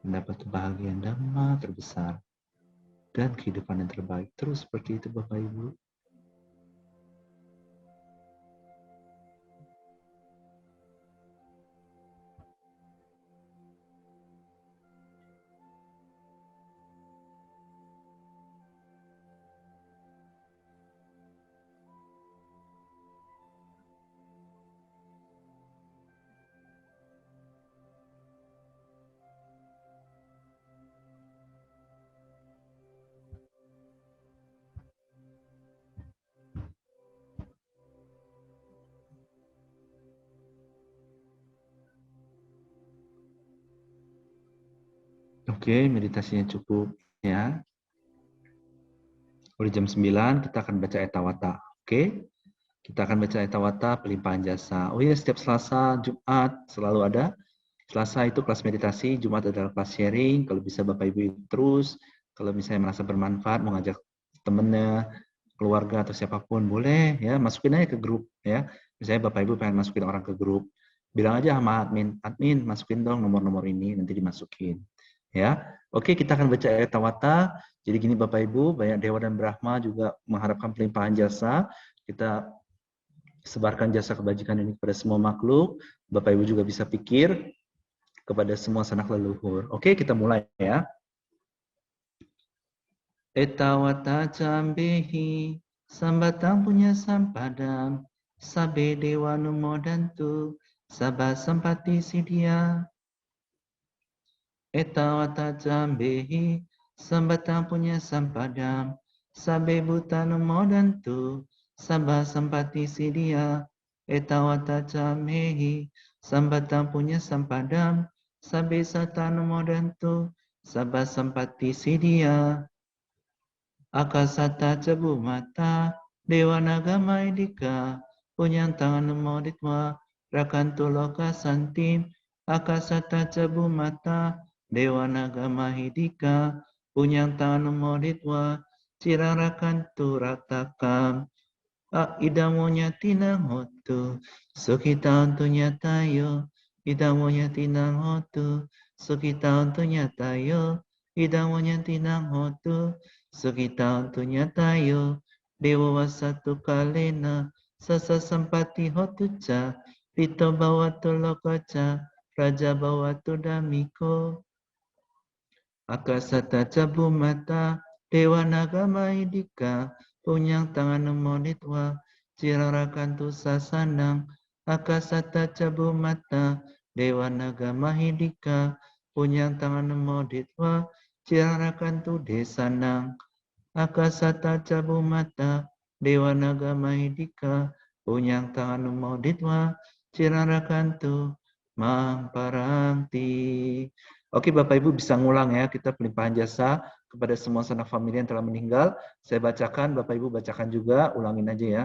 mendapat kebahagiaan damai terbesar dan kehidupan yang terbaik. Terus seperti itu Bapak Ibu. Oke, meditasinya cukup ya. Udah jam 9 kita akan baca etawata. Oke. Kita akan baca etawata pelimpahan jasa. Oh iya, setiap Selasa, Jumat selalu ada. Selasa itu kelas meditasi, Jumat adalah kelas sharing. Kalau bisa Bapak Ibu terus, kalau misalnya merasa bermanfaat, mau ngajak temennya, keluarga atau siapapun, boleh ya, masukin aja ke grup ya. Misalnya Bapak Ibu pengen masukin orang ke grup, bilang aja sama admin masukin dong nomor-nomor ini, nanti dimasukin. Ya, oke, kita akan baca ayat Tawata. Jadi gini Bapak Ibu, banyak dewa dan Brahma juga mengharapkan pelimpahan jasa. Kita sebarkan jasa kebajikan ini kepada semua makhluk. Bapak Ibu juga bisa pikir kepada semua sanak leluhur. Oke, kita mulai ya. Etawata cambehi, sambatang punya sampadam, sabe dewa numodantu, sabah sampati sidia. Etawata jambehi, sambatang punya sampadam, sabe buta numodantu, sabah sampati sidia. Etawata jambehi, sambatang punya sampadam, sabe sata numodantu, sabah sampati sidia. Akasata cebu mata, dewa naga maidika, punyang tangan numoditwa, rakantu loka santim. Akasata cebu mata, dewa naga mahidika, punyang tangan numoditwa, cirang rakantu ratakam. Idamonya tinang hotu, sukita untuk nyatayo, idamonya tinang hotu, sukita untuk nyatayo, idamonya tinang hotu, sukita untuk nyatayo, dewa wasatu kalena, sasa sampati hotu ca, pito bawatu lokaca, raja bawatu damiko. Akasata cabu mata, dewa naga maidika, punyang tangan numonitwa, cirarakantu sasanang. Akasata cabu mata, dewa naga mahidika, punyang tangan numoditwa, cirarakantu desanang. Akasata cabu mata, dewa naga mahidika, punyang tangan numoditwa, cirarakantu mamparangti. Oke, Bapak Ibu bisa ngulang ya, kita pelimpahan jasa kepada semua sanak famili yang telah meninggal. Saya bacakan, Bapak Ibu bacakan juga, ulangin aja ya.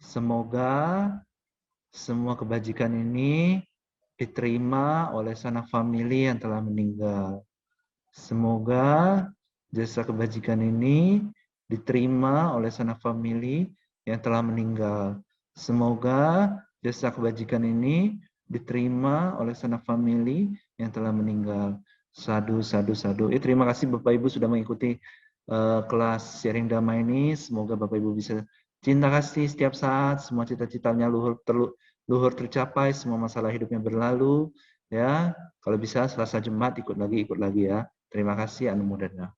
Semoga semua kebajikan ini diterima oleh sanak famili yang telah meninggal. Semoga jasa kebajikan ini diterima oleh sanak famili yang telah meninggal. Semoga jasa kebajikan ini diterima oleh sanak famili yang telah meninggal. Sadu, sadu, sadu. Terima kasih Bapak Ibu sudah mengikuti kelas sharing damai ini. Semoga Bapak Ibu bisa cinta kasih setiap saat, semua cita-citanya luhur tercapai, semua masalah hidupnya berlalu. Ya, kalau bisa Selasa Jumat ikut lagi ya. Terima kasih, Anu Mudana.